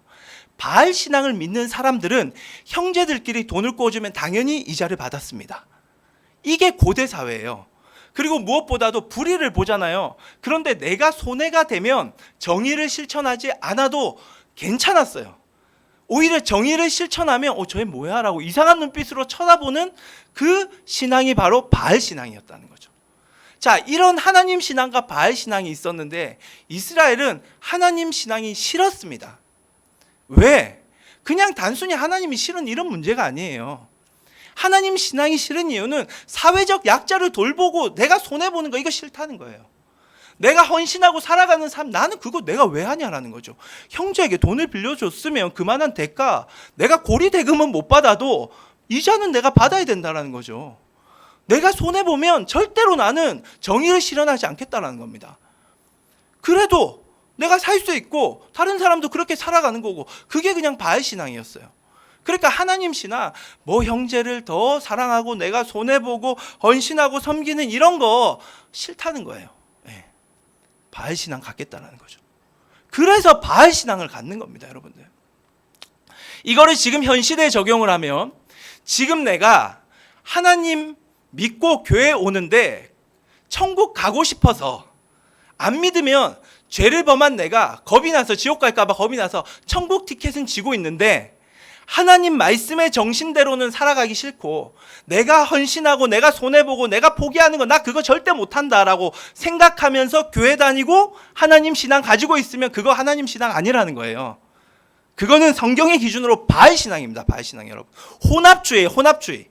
[SPEAKER 1] 바알 신앙을 믿는 사람들은 형제들끼리 돈을 구워주면 당연히 이자를 받았습니다. 이게 고대 사회예요. 그리고 무엇보다도 불의를 보잖아요. 그런데 내가 손해가 되면 정의를 실천하지 않아도 괜찮았어요. 오히려 정의를 실천하면 쟤 뭐야? 라고 이상한 눈빛으로 쳐다보는 그 신앙이 바로 바알 신앙이었다는 거죠. 자, 이런 하나님 신앙과 바알 신앙이 있었는데 이스라엘은 하나님 신앙이 싫었습니다. 왜? 그냥 단순히 하나님이 싫은 이런 문제가 아니에요. 하나님 신앙이 싫은 이유는 사회적 약자를 돌보고 내가 손해보는 거 이거 싫다는 거예요. 내가 헌신하고 살아가는 삶, 나는 그거 내가 왜 하냐라는 거죠. 형제에게 돈을 빌려줬으면 그만한 대가, 내가 고리대금은 못 받아도 이자는 내가 받아야 된다는 거죠. 내가 손해보면 절대로 나는 정의를 실현하지 않겠다는 겁니다. 그래도 내가 살 수 있고 다른 사람도 그렇게 살아가는 거고, 그게 그냥 바알 신앙이었어요. 그러니까 하나님 신앙, 형제를 더 사랑하고 내가 손해보고 헌신하고 섬기는 이런 거 싫다는 거예요. 바알 신앙 갖겠다는 거죠. 그래서 바알 신앙을 갖는 겁니다, 여러분들. 이거를 지금 현 시대에 적용을 하면, 지금 내가 하나님 믿고 교회 오는데 천국 가고 싶어서 안 믿으면 죄를 범한 내가 겁이 나서 지옥 갈까 봐 겁이 나서 천국 티켓은 지고 있는데 하나님 말씀의 정신대로는 살아가기 싫고 내가 헌신하고 내가 손해보고 내가 포기하는 거 나 그거 절대 못한다라고 생각하면서 교회 다니고 하나님 신앙 가지고 있으면 그거 하나님 신앙 아니라는 거예요. 그거는 성경의 기준으로 바알 신앙입니다. 바알 신앙, 여러분. 혼합주의예요, 혼합주의.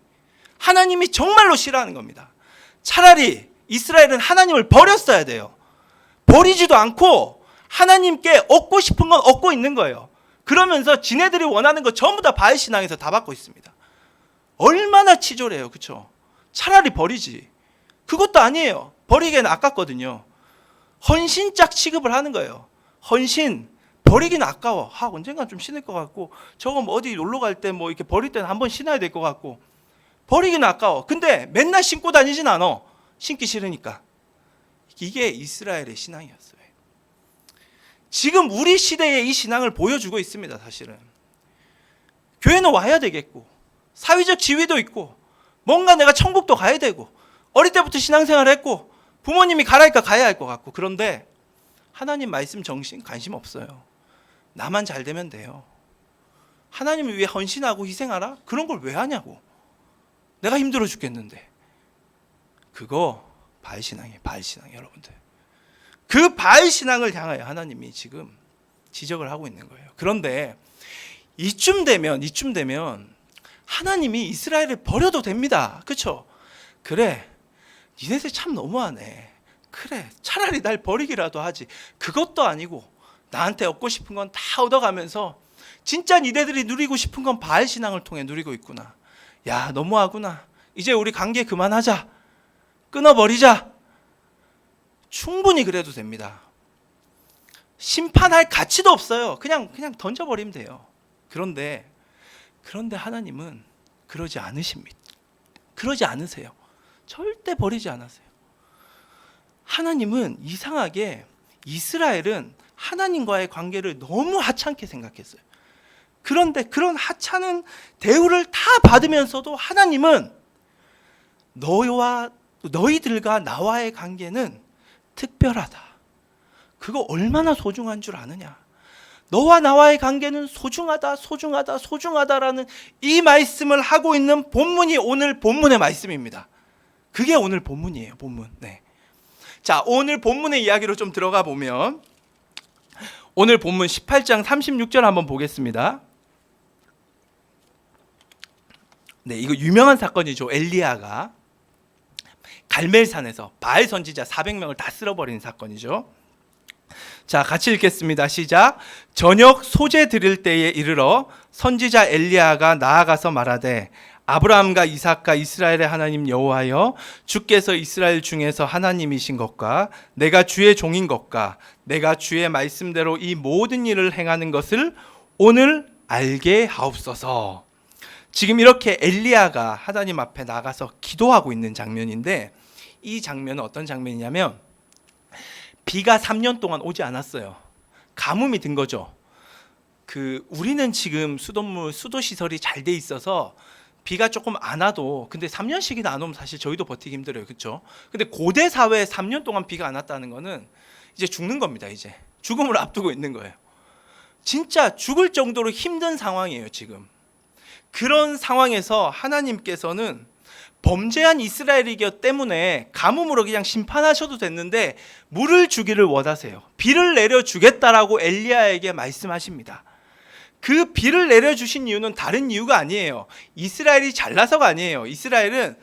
[SPEAKER 1] 하나님이 정말로 싫어하는 겁니다. 차라리 이스라엘은 하나님을 버렸어야 돼요. 버리지도 않고 하나님께 얻고 싶은 건 얻고 있는 거예요. 그러면서 지네들이 원하는 거 전부 다 바알 신앙에서 다 받고 있습니다. 얼마나 치졸해요, 그렇죠? 차라리 버리지. 그것도 아니에요. 버리기에는 아깝거든요. 헌신짝 취급을 하는 거예요. 헌신, 버리기는 아까워. 언젠간 좀 신을 것 같고, 저거 뭐 어디 놀러 갈 때 뭐 이렇게 버릴 때는 한번 신어야 될 것 같고, 버리기는 아까워. 근데 맨날 신고 다니진 않아. 신기 싫으니까. 이게 이스라엘의 신앙이었어요. 지금 우리 시대에 이 신앙을 보여주고 있습니다. 사실은 교회는 와야 되겠고, 사회적 지위도 있고, 뭔가 내가 천국도 가야 되고, 어릴 때부터 신앙생활을 했고, 부모님이 가라니까 가야 할 것 같고, 그런데 하나님 말씀 정신 관심 없어요. 나만 잘 되면 돼요. 하나님을 위해 헌신하고 희생하라? 그런 걸 왜 하냐고. 내가 힘들어 죽겠는데. 그거 바알신앙이에요. 바알신앙, 여러분들. 그 바알신앙을 향하여 하나님이 지금 지적을 하고 있는 거예요. 그런데 이쯤 되면 하나님이 이스라엘을 버려도 됩니다. 그렇죠? 그래, 니네들 참 너무하네. 그래, 차라리 날 버리기라도 하지. 그것도 아니고 나한테 얻고 싶은 건 다 얻어가면서 진짜 니네들이 누리고 싶은 건 바알신앙을 통해 누리고 있구나. 야, 너무하구나. 이제 우리 관계 그만하자. 끊어버리자. 충분히 그래도 됩니다. 심판할 가치도 없어요. 그냥 던져버리면 돼요. 그런데 하나님은 그러지 않으십니다. 그러지 않으세요. 절대 버리지 않으세요. 하나님은 이상하게 이스라엘은 하나님과의 관계를 너무 하찮게 생각했어요. 그런데 그런 하찮은 대우를 다 받으면서도 하나님은 너희들과 나와의 관계는 특별하다. 그거 얼마나 소중한 줄 아느냐. 너와 나와의 관계는 소중하다라는 이 말씀을 하고 있는 본문이 오늘 본문의 말씀입니다. 그게 오늘 본문이에요. 본문. 네. 자, 오늘 본문의 이야기로 좀 들어가 보면 오늘 본문 18장 36절 한번 보겠습니다. 네, 이거 유명한 사건이죠. 엘리야가 갈멜산에서 바알 선지자 400명을 다 쓸어버린 사건이죠. 자, 같이 읽겠습니다. 시작. 저녁 소재 드릴 때에 이르러 선지자 엘리야가 나아가서 말하되 아브라함과 이삭과 이스라엘의 하나님 여호와여, 주께서 이스라엘 중에서 하나님이신 것과 내가 주의 종인 것과 내가 주의 말씀대로 이 모든 일을 행하는 것을 오늘 알게 하옵소서. 지금 이렇게 엘리야가 하나님 앞에 나가서 기도하고 있는 장면인데, 이 장면은 어떤 장면이냐면 비가 3년 동안 오지 않았어요. 가뭄이 든 거죠. 우리는 지금 수도 시설이 잘 돼 있어서 비가 조금 안 와도, 근데 3년씩이나 안 오면 사실 저희도 버티기 힘들어요. 그렇죠? 근데 고대 사회에 3년 동안 비가 안 왔다는 거는 이제 죽는 겁니다. 이제 죽음을 앞두고 있는 거예요. 진짜 죽을 정도로 힘든 상황이에요, 지금. 그런 상황에서 하나님께서는 범죄한 이스라엘이기 때문에 가뭄으로 그냥 심판하셔도 됐는데 물을 주기를 원하세요. 비를 내려주겠다라고 엘리야에게 말씀하십니다. 그 비를 내려주신 이유는 다른 이유가 아니에요. 이스라엘이 잘나서가 아니에요. 이스라엘은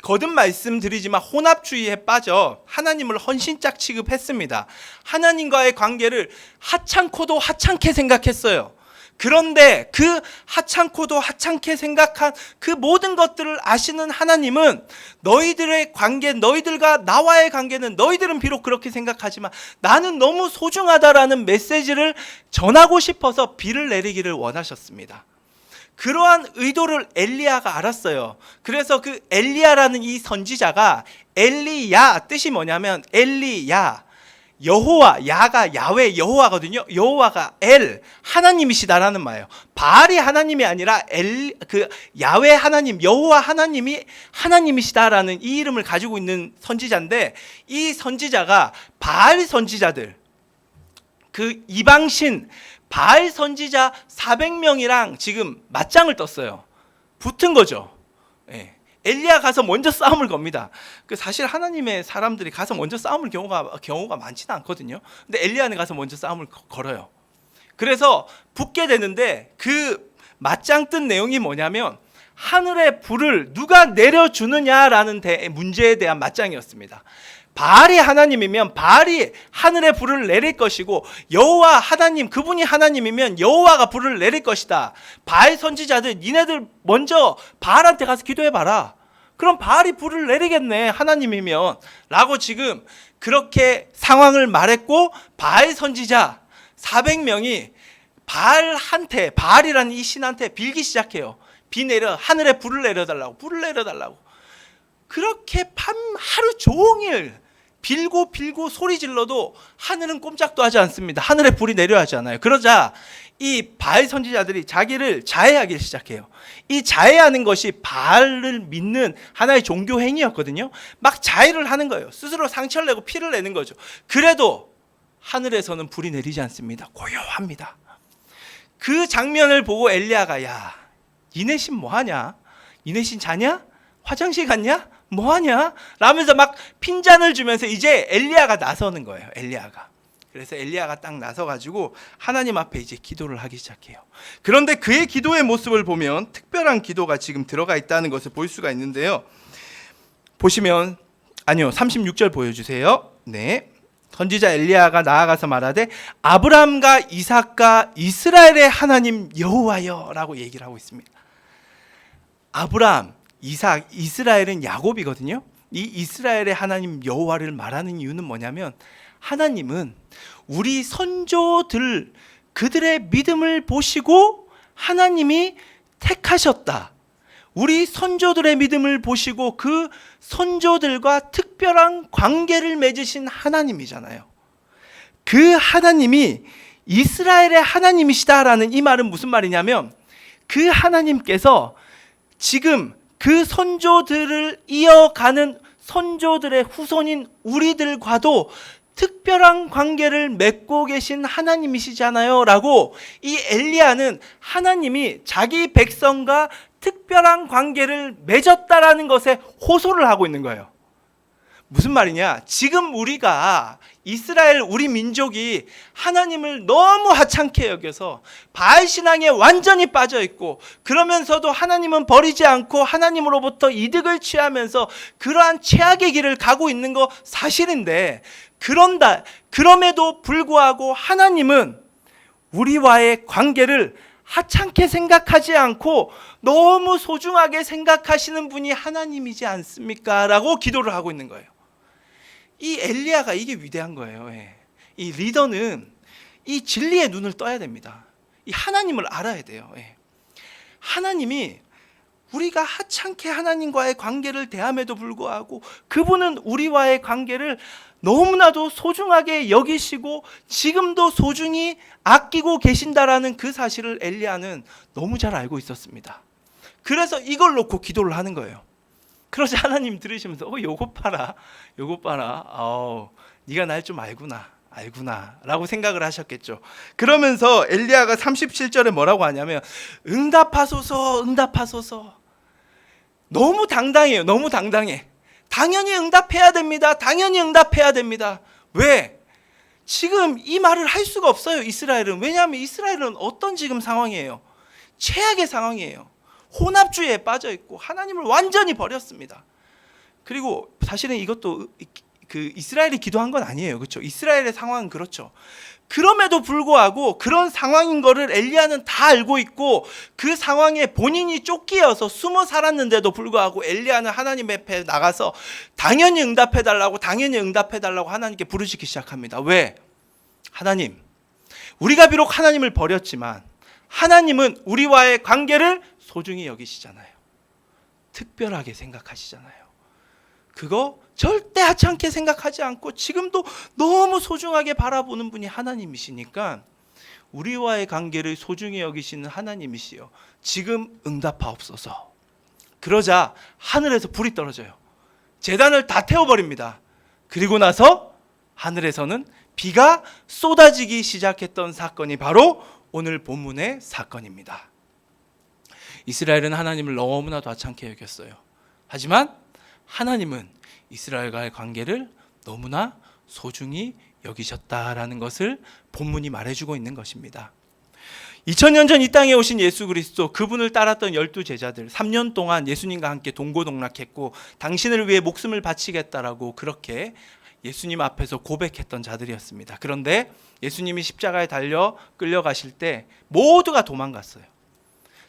[SPEAKER 1] 거듭 말씀드리지만 혼합주의에 빠져 하나님을 헌신짝 취급했습니다. 하나님과의 관계를 하찮고도 하찮게 생각했어요. 그런데 그 하찮고도 하찮게 생각한 그 모든 것들을 아시는 하나님은 너희들의 관계, 너희들과 나와의 관계는 너희들은 비록 그렇게 생각하지만 나는 너무 소중하다라는 메시지를 전하고 싶어서 비를 내리기를 원하셨습니다. 그러한 의도를 엘리야가 알았어요. 그래서 그 엘리야라는 이 선지자가, 엘리야 뜻이 뭐냐면 엘리야, 여호와, 야가 야훼 여호와거든요. 여호와가 엘, 하나님이시다라는 말이에요. 바알이 하나님이 아니라 야훼 하나님, 여호와 하나님이 하나님이시다라는 이 이름을 가지고 있는 선지자인데, 이 선지자가 바알 선지자들, 그 이방신 바알 선지자 400명이랑 지금 맞짱을 떴어요. 붙은 거죠. 예. 엘리야 가서 먼저 싸움을 겁니다. 사실 하나님의 사람들이 가서 먼저 싸움을 경우가 많지는 않거든요. 근데 엘리야는 가서 먼저 싸움을 걸어요. 그래서 붙게 되는데 그 맞짱 뜬 내용이 뭐냐면 하늘의 불을 누가 내려주느냐라는 문제에 대한 맞짱이었습니다. 바알이 하나님이면 바알이 하늘의 불을 내릴 것이고, 여호와 하나님, 그분이 하나님이면 여호와가 불을 내릴 것이다. 바알 선지자들, 니네들 먼저 바알한테 가서 기도해봐라. 그럼 바알이 불을 내리겠네, 하나님이면 라고 지금 그렇게 상황을 말했고, 바알 선지자 400명이 바알이라는 이 신한테 빌기 시작해요. 하늘에 불을 내려달라고, 불을 내려달라고. 그렇게 하루 종일 빌고 소리 질러도 하늘은 꼼짝도 하지 않습니다. 하늘에 불이 내려야 하잖아요. 그러자 이 바알 선지자들이 자기를 자해하기 시작해요. 이 자해하는 것이 바알을 믿는 하나의 종교 행위였거든요. 막 자해를 하는 거예요. 스스로 상처를 내고 피를 내는 거죠. 그래도 하늘에서는 불이 내리지 않습니다. 고요합니다. 그 장면을 보고 엘리야가, 야, 니네 신 뭐하냐? 니네 신 자냐? 화장실 갔냐? 뭐하냐? 라면서 막 핀잔을 주면서 이제 엘리야가 나서는 거예요. 그래서 엘리야가 딱 나서가지고 하나님 앞에 이제 기도를 하기 시작해요. 그런데 그의 기도의 모습을 보면 특별한 기도가 지금 들어가 있다는 것을 볼 수가 있는데요. 보시면, 36절 보여주세요. 네. 선지자 엘리야가 나아가서 말하되 아브라함과 이삭과 이스라엘의 하나님 여호와여 라고 얘기를 하고 있습니다. 아브라함, 이삭, 이스라엘은 야곱이거든요. 이 이스라엘의 하나님 여호와를 말하는 이유는 뭐냐면, 하나님은 우리 선조들, 그들의 믿음을 보시고 하나님이 택하셨다. 우리 선조들의 믿음을 보시고 그 선조들과 특별한 관계를 맺으신 하나님이잖아요. 그 하나님이 이스라엘의 하나님이시다라는 이 말은 무슨 말이냐면, 그 하나님께서 지금 그 선조들을 이어가는 선조들의 후손인 우리들과도 특별한 관계를 맺고 계신 하나님이시잖아요 라고 이 엘리야는 하나님이 자기 백성과 특별한 관계를 맺었다라는 것에 호소를 하고 있는 거예요. 무슨 말이냐? 지금 우리가 이스라엘 우리 민족이 하나님을 너무 하찮게 여겨서 바알 신앙에 완전히 빠져 있고, 그러면서도 하나님은 버리지 않고 하나님으로부터 이득을 취하면서 그러한 최악의 길을 가고 있는 거 사실인데, 그럼에도 불구하고 하나님은 우리와의 관계를 하찮게 생각하지 않고 너무 소중하게 생각하시는 분이 하나님이지 않습니까? 라고 기도를 하고 있는 거예요. 이 엘리야가 이게 위대한 거예요. 이 리더는 이 진리의 눈을 떠야 됩니다. 이 하나님을 알아야 돼요. 하나님이 우리가 하찮게 하나님과의 관계를 대함에도 불구하고 그분은 우리와의 관계를 너무나도 소중하게 여기시고 지금도 소중히 아끼고 계신다라는 그 사실을 엘리야는 너무 잘 알고 있었습니다. 그래서 이걸 놓고 기도를 하는 거예요. 그러자 하나님 들으시면서 요것 봐라. 네가 날 좀 알구나 라고 생각을 하셨겠죠. 그러면서 엘리야가 37절에 뭐라고 하냐면, 응답하소서. 너무 당당해요. 너무 당당해. 당연히 응답해야 됩니다. 왜? 지금 이 말을 할 수가 없어요, 이스라엘은. 왜냐하면 이스라엘은 어떤 지금 상황이에요? 최악의 상황이에요. 혼합주의에 빠져 있고 하나님을 완전히 버렸습니다. 그리고 사실은 이것도 그 이스라엘이 기도한 건 아니에요. 그렇죠? 이스라엘의 상황은 그렇죠. 그럼에도 불구하고 그런 상황인 거를 엘리야는 다 알고 있고, 그 상황에 본인이 쫓기어서 숨어 살았는데도 불구하고 엘리야는 하나님 앞에 나가서 당연히 응답해달라고 하나님께 부르짖기 시작합니다. 왜? 하나님, 우리가 비록 하나님을 버렸지만 하나님은 우리와의 관계를 소중히 여기시잖아요. 특별하게 생각하시잖아요. 그거 절대 하찮게 생각하지 않고 지금도 너무 소중하게 바라보는 분이 하나님이시니까 우리와의 관계를 소중히 여기시는 하나님이시여, 지금 응답하옵소서. 그러자 하늘에서 불이 떨어져요. 제단을 다 태워버립니다. 그리고 나서 하늘에서는 비가 쏟아지기 시작했던 사건이 바로 오늘 본문의 사건입니다. 이스라엘은 하나님을 너무나도 하찮게 여겼어요. 하지만 하나님은 이스라엘과의 관계를 너무나 소중히 여기셨다라는 것을 본문이 말해주고 있는 것입니다. 2000년 전 이 땅에 오신 예수 그리스도, 그분을 따랐던 12제자들 3년 동안 예수님과 함께 동고동락했고 당신을 위해 목숨을 바치겠다라고 그렇게 예수님 앞에서 고백했던 자들이었습니다. 그런데 예수님이 십자가에 달려 끌려가실 때 모두가 도망갔어요.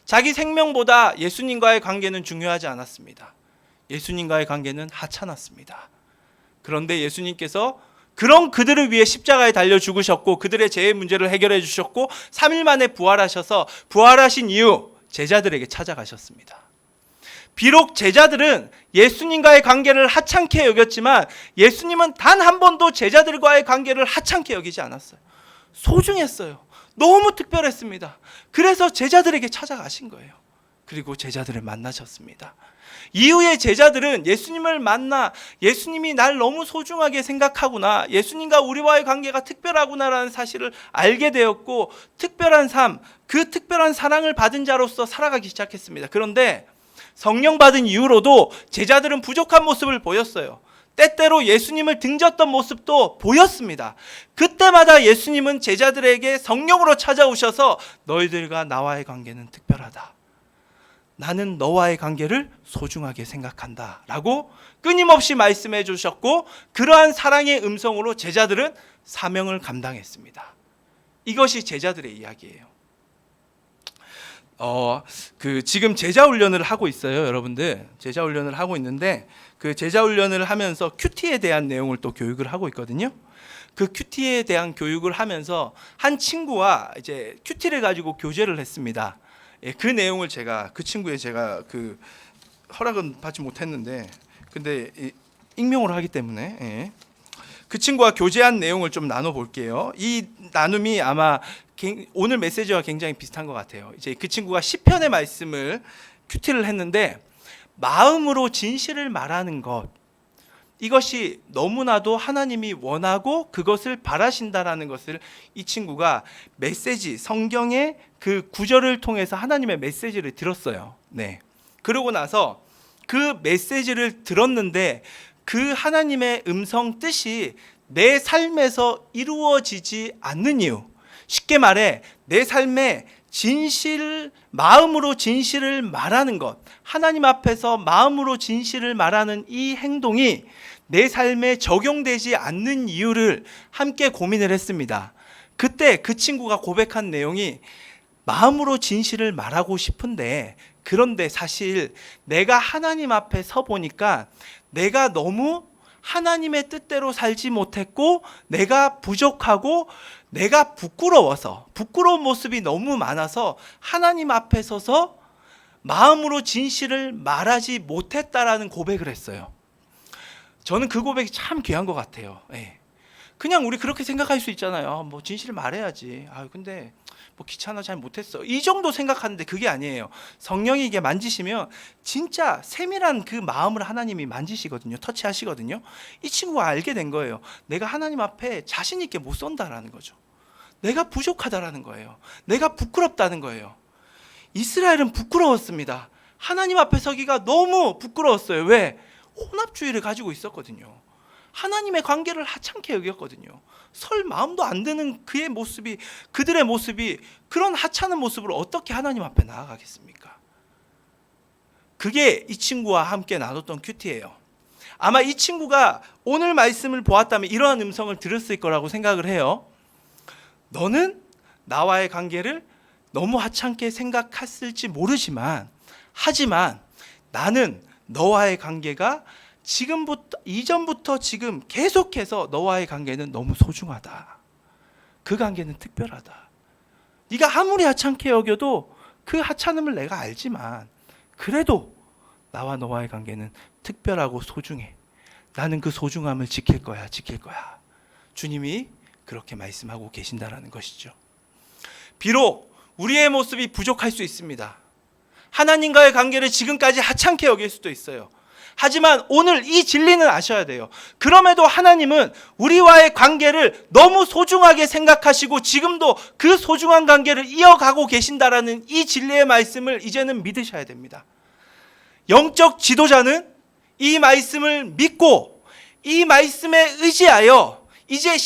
[SPEAKER 1] 자기 생명보다 예수님과의 관계는 중요하지 않았습니다. 예수님과의 관계는 하찮았습니다. 그런데 예수님께서 그런 그들을 위해 십자가에 달려 죽으셨고 그들의 죄의 문제를 해결해 주셨고 3일 만에 부활하셔서 부활하신 이후 제자들에게 찾아가셨습니다. 비록 제자들은 예수님과의 관계를 하찮게 여겼지만 예수님은 단 한 번도 제자들과의 관계를 하찮게 여기지 않았어요. 소중했어요. 너무 특별했습니다. 그래서 제자들에게 찾아가신 거예요. 그리고 제자들을 만나셨습니다. 이후에 제자들은 예수님을 만나 예수님이 날 너무 소중하게 생각하구나, 예수님과 우리와의 관계가 특별하구나라는 사실을 알게 되었고 특별한 삶, 그 특별한 사랑을 받은 자로서 살아가기 시작했습니다. 그런데 성령 받은 이후로도 제자들은 부족한 모습을 보였어요. 때때로 예수님을 등졌던 모습도 보였습니다. 그때마다 예수님은 제자들에게 성령으로 찾아오셔서 너희들과 나와의 관계는 특별하다, 나는 너와의 관계를 소중하게 생각한다 라고 끊임없이 말씀해 주셨고 그러한 사랑의 음성으로 제자들은 사명을 감당했습니다. 이것이 제자들의 이야기예요. 지금 제자 훈련을 하고 있어요, 여러분들. 제자 훈련을 하고 있는데 그 제자 훈련을 하면서 큐티에 대한 내용을 또 교육을 하고 있거든요. 그 큐티에 대한 교육을 하면서 한 친구와 이제 큐티를 가지고 교제를 했습니다. 그 내용을 그 친구의 제가 그 허락은 받지 못했는데 근데 익명으로 하기 때문에 그 친구와 교제한 내용을 좀 나눠볼게요. 이 나눔이 아마 오늘 메시지와 굉장히 비슷한 것 같아요. 이제 그 친구가 시편의 말씀을 큐티를 했는데 마음으로 진실을 말하는 것, 이것이 너무나도 하나님이 원하고 그것을 바라신다라는 것을 이 친구가 메시지, 성경의 그 구절을 통해서 하나님의 메시지를 들었어요. 네. 그러고 나서 그 메시지를 들었는데 그 하나님의 음성 뜻이 내 삶에서 이루어지지 않는 이유, 쉽게 말해 내 삶에 마음으로 진실을 말하는 것, 하나님 앞에서 마음으로 진실을 말하는 이 행동이 내 삶에 적용되지 않는 이유를 함께 고민을 했습니다. 그때 그 친구가 고백한 내용이 마음으로 진실을 말하고 싶은데 그런데 사실 내가 하나님 앞에 서 보니까 내가 너무 하나님의 뜻대로 살지 못했고 내가 부족하고 내가 부끄러운 모습이 너무 많아서 하나님 앞에 서서 마음으로 진실을 말하지 못했다라는 고백을 했어요. 저는 그 고백이 참 귀한 것 같아요. 그냥 우리 그렇게 생각할 수 있잖아요. 뭐 진실을 말해야지. 근데 뭐 귀찮아 잘 못했어. 이 정도 생각하는데 그게 아니에요. 성령이 이게 만지시면 진짜 세밀한 그 마음을 하나님이 만지시거든요. 터치하시거든요. 이 친구가 알게 된 거예요. 내가 하나님 앞에 자신 있게 못 선다라는 거죠. 내가 부족하다라는 거예요. 내가 부끄럽다는 거예요. 이스라엘은 부끄러웠습니다. 하나님 앞에 서기가 너무 부끄러웠어요. 왜? 혼합주의를 가지고 있었거든요. 하나님의 관계를 하찮게 여겼거든요. 설 마음도 안 드는 그들의 모습이 그런 하찮은 모습으로 어떻게 하나님 앞에 나아가겠습니까? 그게 이 친구와 함께 나눴던 큐티예요. 아마 이 친구가 오늘 말씀을 보았다면 이러한 음성을 들었을 거라고 생각을 해요. 너는 나와의 관계를 너무 하찮게 생각했을지 모르지만 하지만 나는 너와의 관계가 이전부터 지금 계속해서 너와의 관계는 너무 소중하다. 그 관계는 특별하다. 네가 아무리 하찮게 여겨도 그 하찮음을 내가 알지만 그래도 나와 너와의 관계는 특별하고 소중해. 나는 그 소중함을 지킬 거야. 주님이 그렇게 말씀하고 계신다라는 것이죠. 비록 우리의 모습이 부족할 수 있습니다. 하나님과의 관계를 지금까지 하찮게 여길 수도 있어요. 하지만 오늘 이 진리는 아셔야 돼요. 그럼에도 하나님은 우리와의 관계를 너무 소중하게 생각하시고 지금도 그 소중한 관계를 이어가고 계신다라는 이 진리의 말씀을 이제는 믿으셔야 됩니다. 영적 지도자는 이 말씀을 믿고 이 말씀에 의지하여 이제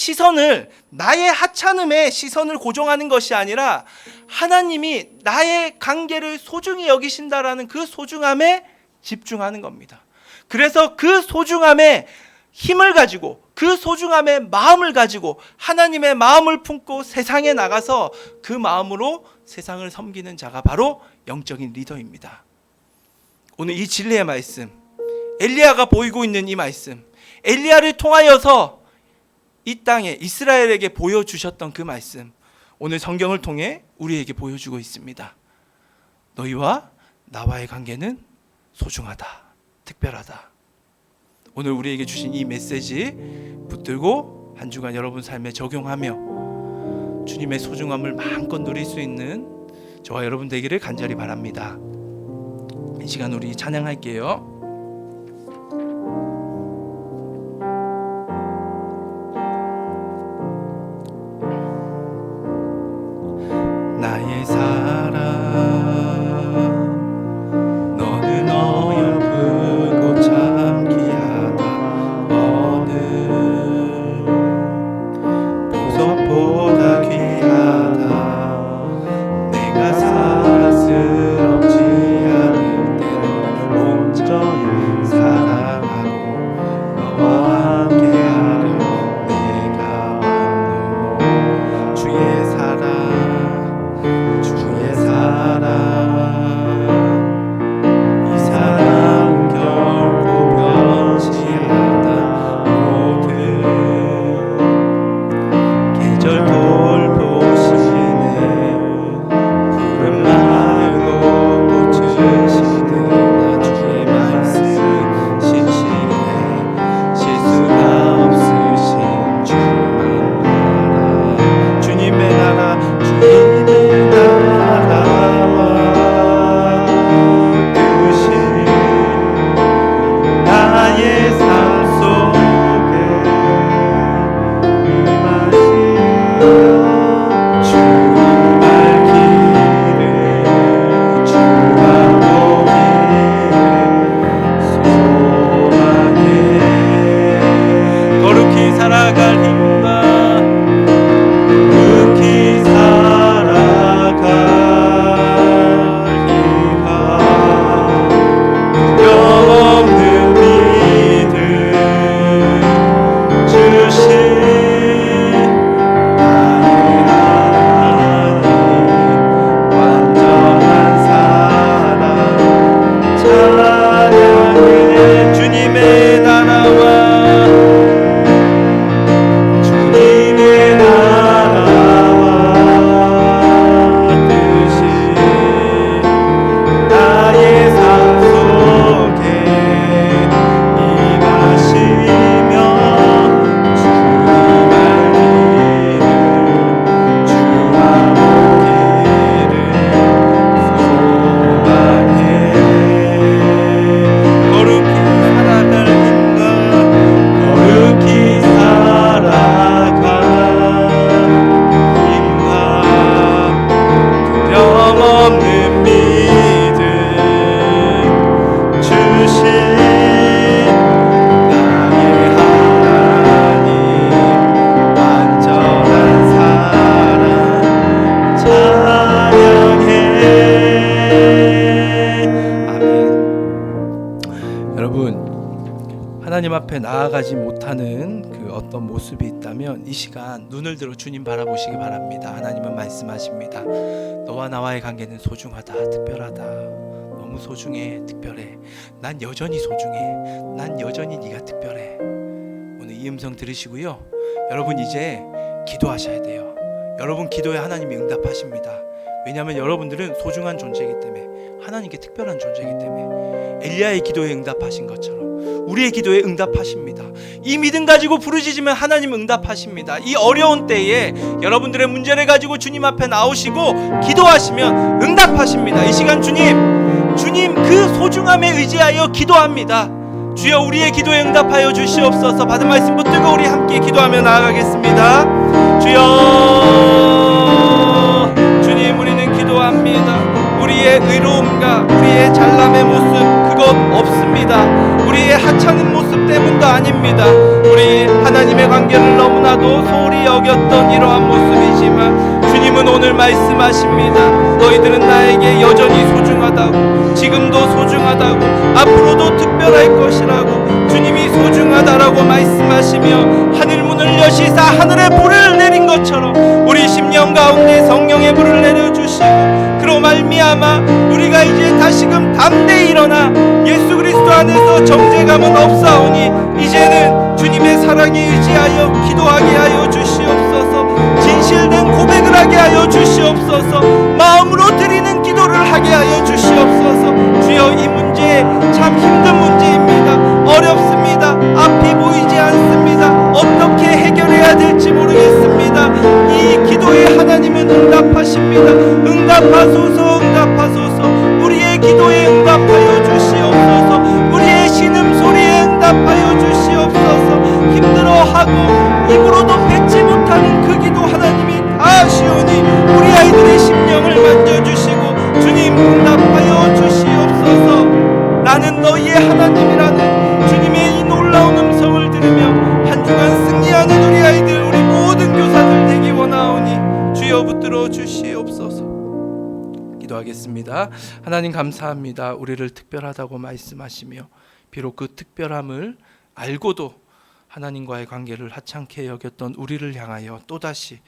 [SPEAKER 1] 나의 하찮음에 시선을 고정하는 것이 아니라 하나님이 나의 관계를 소중히 여기신다라는 그 소중함에 집중하는 겁니다. 그래서 그 소중함에 힘을 가지고 그 소중함의 마음을 가지고 하나님의 마음을 품고 세상에 나가서 그 마음으로 세상을 섬기는 자가 바로 영적인 리더입니다. 오늘 이 진리의 말씀, 엘리야가 보이고 있는 이 말씀, 엘리야를 통하여서 이 땅에 이스라엘에게 보여주셨던 그 말씀, 오늘 성경을 통해 우리에게 보여주고 있습니다. 너희와 나와의 관계는 소중하다, 특별하다. 오늘 우리에게 주신 이 메시지 붙들고 한 주간 여러분 삶에 적용하며 주님의 소중함을 마음껏 누릴 수 있는 저와 여러분 되기를 간절히 바랍니다. 이 시간 우리 찬양할게요. 나의 사랑 너는 어여쁘고 참 귀하다. 어느 보석보다 귀하다. 내가 사랑스럽지 않을 때 너를 온전히 사랑하고 너와 함께하려 내가 왔노. 주의 사랑 이 사랑 결코 변치 않아. 모든 계절 돌보시네. 푸른 마르고 꽃을 시드나 주의 말씀 신실해. 실수가 없으신 주만 알아. 주님의 나라 주님의 나라와 뜻이 나의 삶 속에 임하시며 주님 밝기를 주가 보기를 소망해. 거룩히 살아갈 힘과 거룩히 살아갈 힘과 두려움없는 믿음 주신 나의 하나님. 완전한 사랑 찬양해. 주님의 나라와 주님의 나라와 뜻이 나의 삶 속에 임하시며 주님 알기를 주와 보기를 소망해. 거룩히 살아갈 힘과 거룩히 살아갈 힘과 두려움없는 믿음 주신 나의 하나님. 완전한 사랑 찬양해. 아멘. 여러분, 하나님 앞에 나아가지 못하는 그 어떤 모습이 있다면 이 시간 눈을 들어 주님 바라보시기 바랍니다. 하나님은 말씀하십니다. 너와 나와의 관계는 소중하다, 특별하다. 너무 소중해, 특별해. 난 여전히 소중해. 난 여전히 네가 특별해. 오늘 이 음성 들으시고요, 여러분 이제 기도하셔야 돼요. 여러분 기도에 하나님이 응답하십니다. 왜냐하면 여러분들은 소중한 존재이기 때문에, 하나님께 특별한 존재이기 때문에. 엘리야의 기도에 응답하신 것처럼 우리의 기도에 응답하십니다. 이 믿음 가지고 부르짖으면 하나님 응답하십니다. 이 어려운 때에 여러분들의 문제를 가지고 주님 앞에 나오시고 기도하시면 응답하십니다. 이 시간 주님 그 소중함에 의지하여 기도합니다. 주여 우리의 기도에 응답하여 주시옵소서. 받은 말씀 붙들고 우리 함께 기도하며 나아가겠습니다. 주여, 주님 우리는 기도합니다. 우리의 의로움과 우리의 잘남의 모습 그것 없습니다. 우리의 하찮은 모습 때문도 아닙니다. 우리 하나님의 관계를 너무나도 소홀히 여겼던 이러한 모습이지만 주님은 오늘 말씀하십니다. 너희들은 나에게 여전히 소중하다고, 지금도 소중하다고, 앞으로도 특별할 것이라고 주님이 소중하다라고 말씀하시며 하늘문을 여시사 하늘에 불을 내린 것처럼 우리 심령 가운데 성령의 불을 내려주시고 그로 말미암아 우리가 이제 다시금 담대히 일어나 예수 그리스도 그리스도 안에서 정죄감은 없사오니 이제는 주님의 사랑에 의지하여 기도하게 하여 주시옵소서. 진실된 고백을 하게 하여 주시옵소서. 마음으로 드리는 기도를 하게 하여 주시옵소서. 주여, 이 문제 참 힘든 문제입니다. 어렵습니다. 앞이 보이지 않습니다. 어떻게 해결해야 될지 모르겠습니다. 이 기도에 하나님은 응답하십니다. 응답하소서, 응답하소서. 우리의 기도에 응답하여 주시옵소서. 우리의 신음소리에 응답하여 주시옵소서. 힘들어하고 입으로도 뱉지 못하는 그 기도 하나님이 다 아시오니 우리 아이들의 심령을 만져주시고 주님 응답하여 주시옵소서. 나는 너희의 하나님이라는 주님의 이 놀라운 음성을 들으며 한 주간 승리하는 우리 아이들, 우리 모든 교사들 되기 원하오니 주여 붙들어 주시옵소서. 기도하겠습니다. 하나님 감사합니다. 우리를 특별하다고 말씀하시며 비록 그 특별함을 알고도 하나님과의 관계를 하찮게 여겼던 우리를 향하여 또다시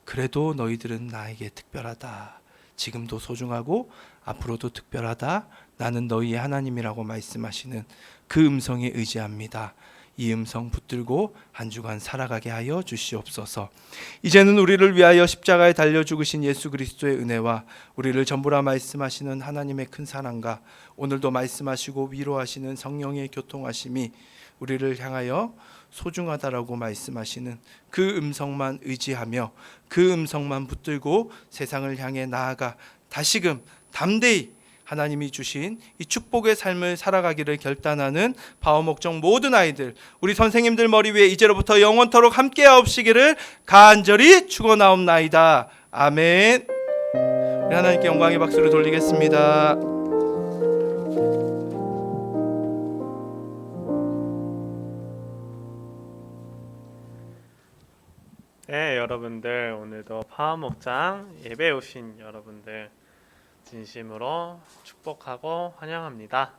[SPEAKER 1] 그래도 너희들은 나에게 특별하다, 지금도 소중하고 앞으로도 특별하다, 나는 너희의 하나님이라고 말씀하시는 그 음성에 의지합니다. 이 음성 붙들고 한 주간 살아가게 하여 주시옵소서. 이제는 우리를 위하여 십자가에 달려 죽으신 예수 그리스도의 은혜와 우리를 전부라 말씀하시는 하나님의 큰 사랑과 오늘도 말씀하시고 위로하시는 성령의 교통하심이 우리를 향하여 소중하다라고 말씀하시는 그 음성만 의지하며 그 음성만 붙들고 세상을 향해 나아가 다시금 담대히 하나님이 주신 이 축복의 삶을 살아가기를 결단하는 바오목적 모든 아이들, 우리 선생님들 머리 위에 이제로부터 영원토록 함께하옵시기를 간절히 축원하옵나이다. 아멘. 우리 하나님께 영광의 박수를 돌리겠습니다.
[SPEAKER 3] 네, 여러분들 오늘도 파워목장 예배 오신 여러분들 진심으로 축복하고 환영합니다.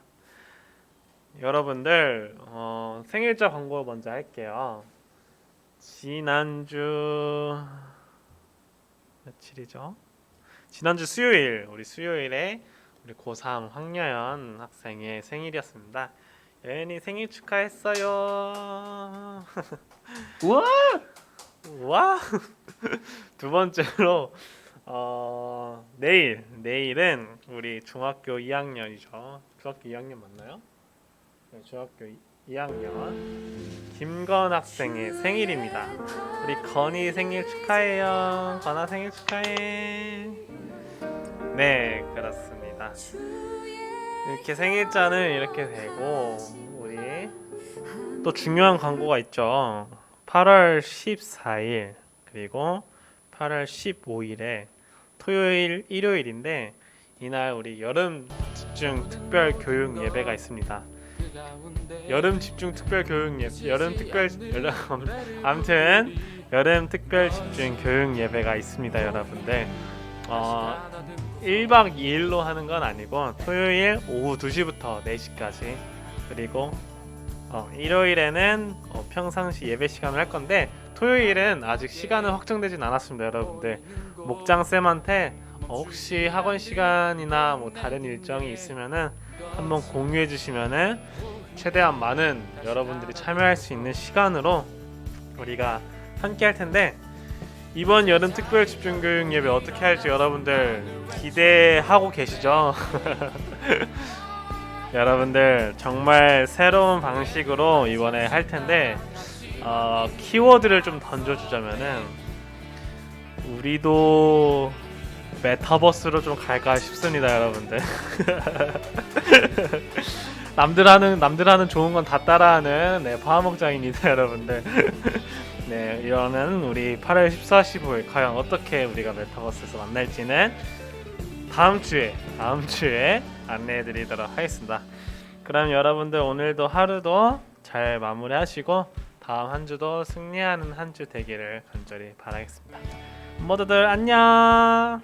[SPEAKER 3] 여러분들 생일자 광고 먼저 할게요. 지난주 며칠이죠? 지난주 수요일, 우리 수요일에 우리 고3 황여연 학생의 생일이었습니다. 여연이 생일 축하했어요.
[SPEAKER 1] 우와!
[SPEAKER 3] 와. 두 번째로 내일은 우리 중학교 2학년이죠. 중학교 2학년 맞나요? 네, 중학교 2학년 김건 학생의 생일입니다. 우리 건이 생일 축하해요. 건아 생일 축하해. 네, 그렇습니다. 이렇게 생일자는 이렇게 되고, 우리 또 중요한 광고가 있죠. 8월 14일 그리고 8월 15일에 토요일, 일요일인데 이날 우리 여름 집중 특별 교육 예배가 있습니다. 여름 집중 특별 교육 예배, 아무튼 여름 특별 집중 교육 예배가 있습니다, 여러분들. 1박 2일로 하는 건 아니고 토요일 오후 2시부터 4시까지, 그리고 일요일에는 평상시 예배 시간을 할 건데 토요일은 아직 시간은 확정되진 않았습니다, 여러분들. 목장쌤한테 혹시 학원 시간이나 뭐 다른 일정이 있으면은 한번 공유해 주시면은 최대한 많은 여러분들이 참여할 수 있는 시간으로 우리가 함께 할 텐데, 이번 여름 특별 집중교육 예배 어떻게 할지 여러분들 기대하고 계시죠? 여러분들 정말 새로운 방식으로 이번에 할 텐데 키워드를 좀 던져주자면은 우리도 메타버스로 좀 갈까 싶습니다, 여러분들. 남들 하는 좋은 건 다 따라하는 파워목장입니다, 여러분들. 네, 이러면 우리 8월 14, 15일 과연 어떻게 우리가 메타버스에서 만날지는 다음 주에 안내해드리도록 하겠습니다. 그럼 여러분들 오늘도 하루도 잘 마무리하시고 다음 한 주도 승리하는 한 주 되기를 간절히 바라겠습니다. 모두들 안녕.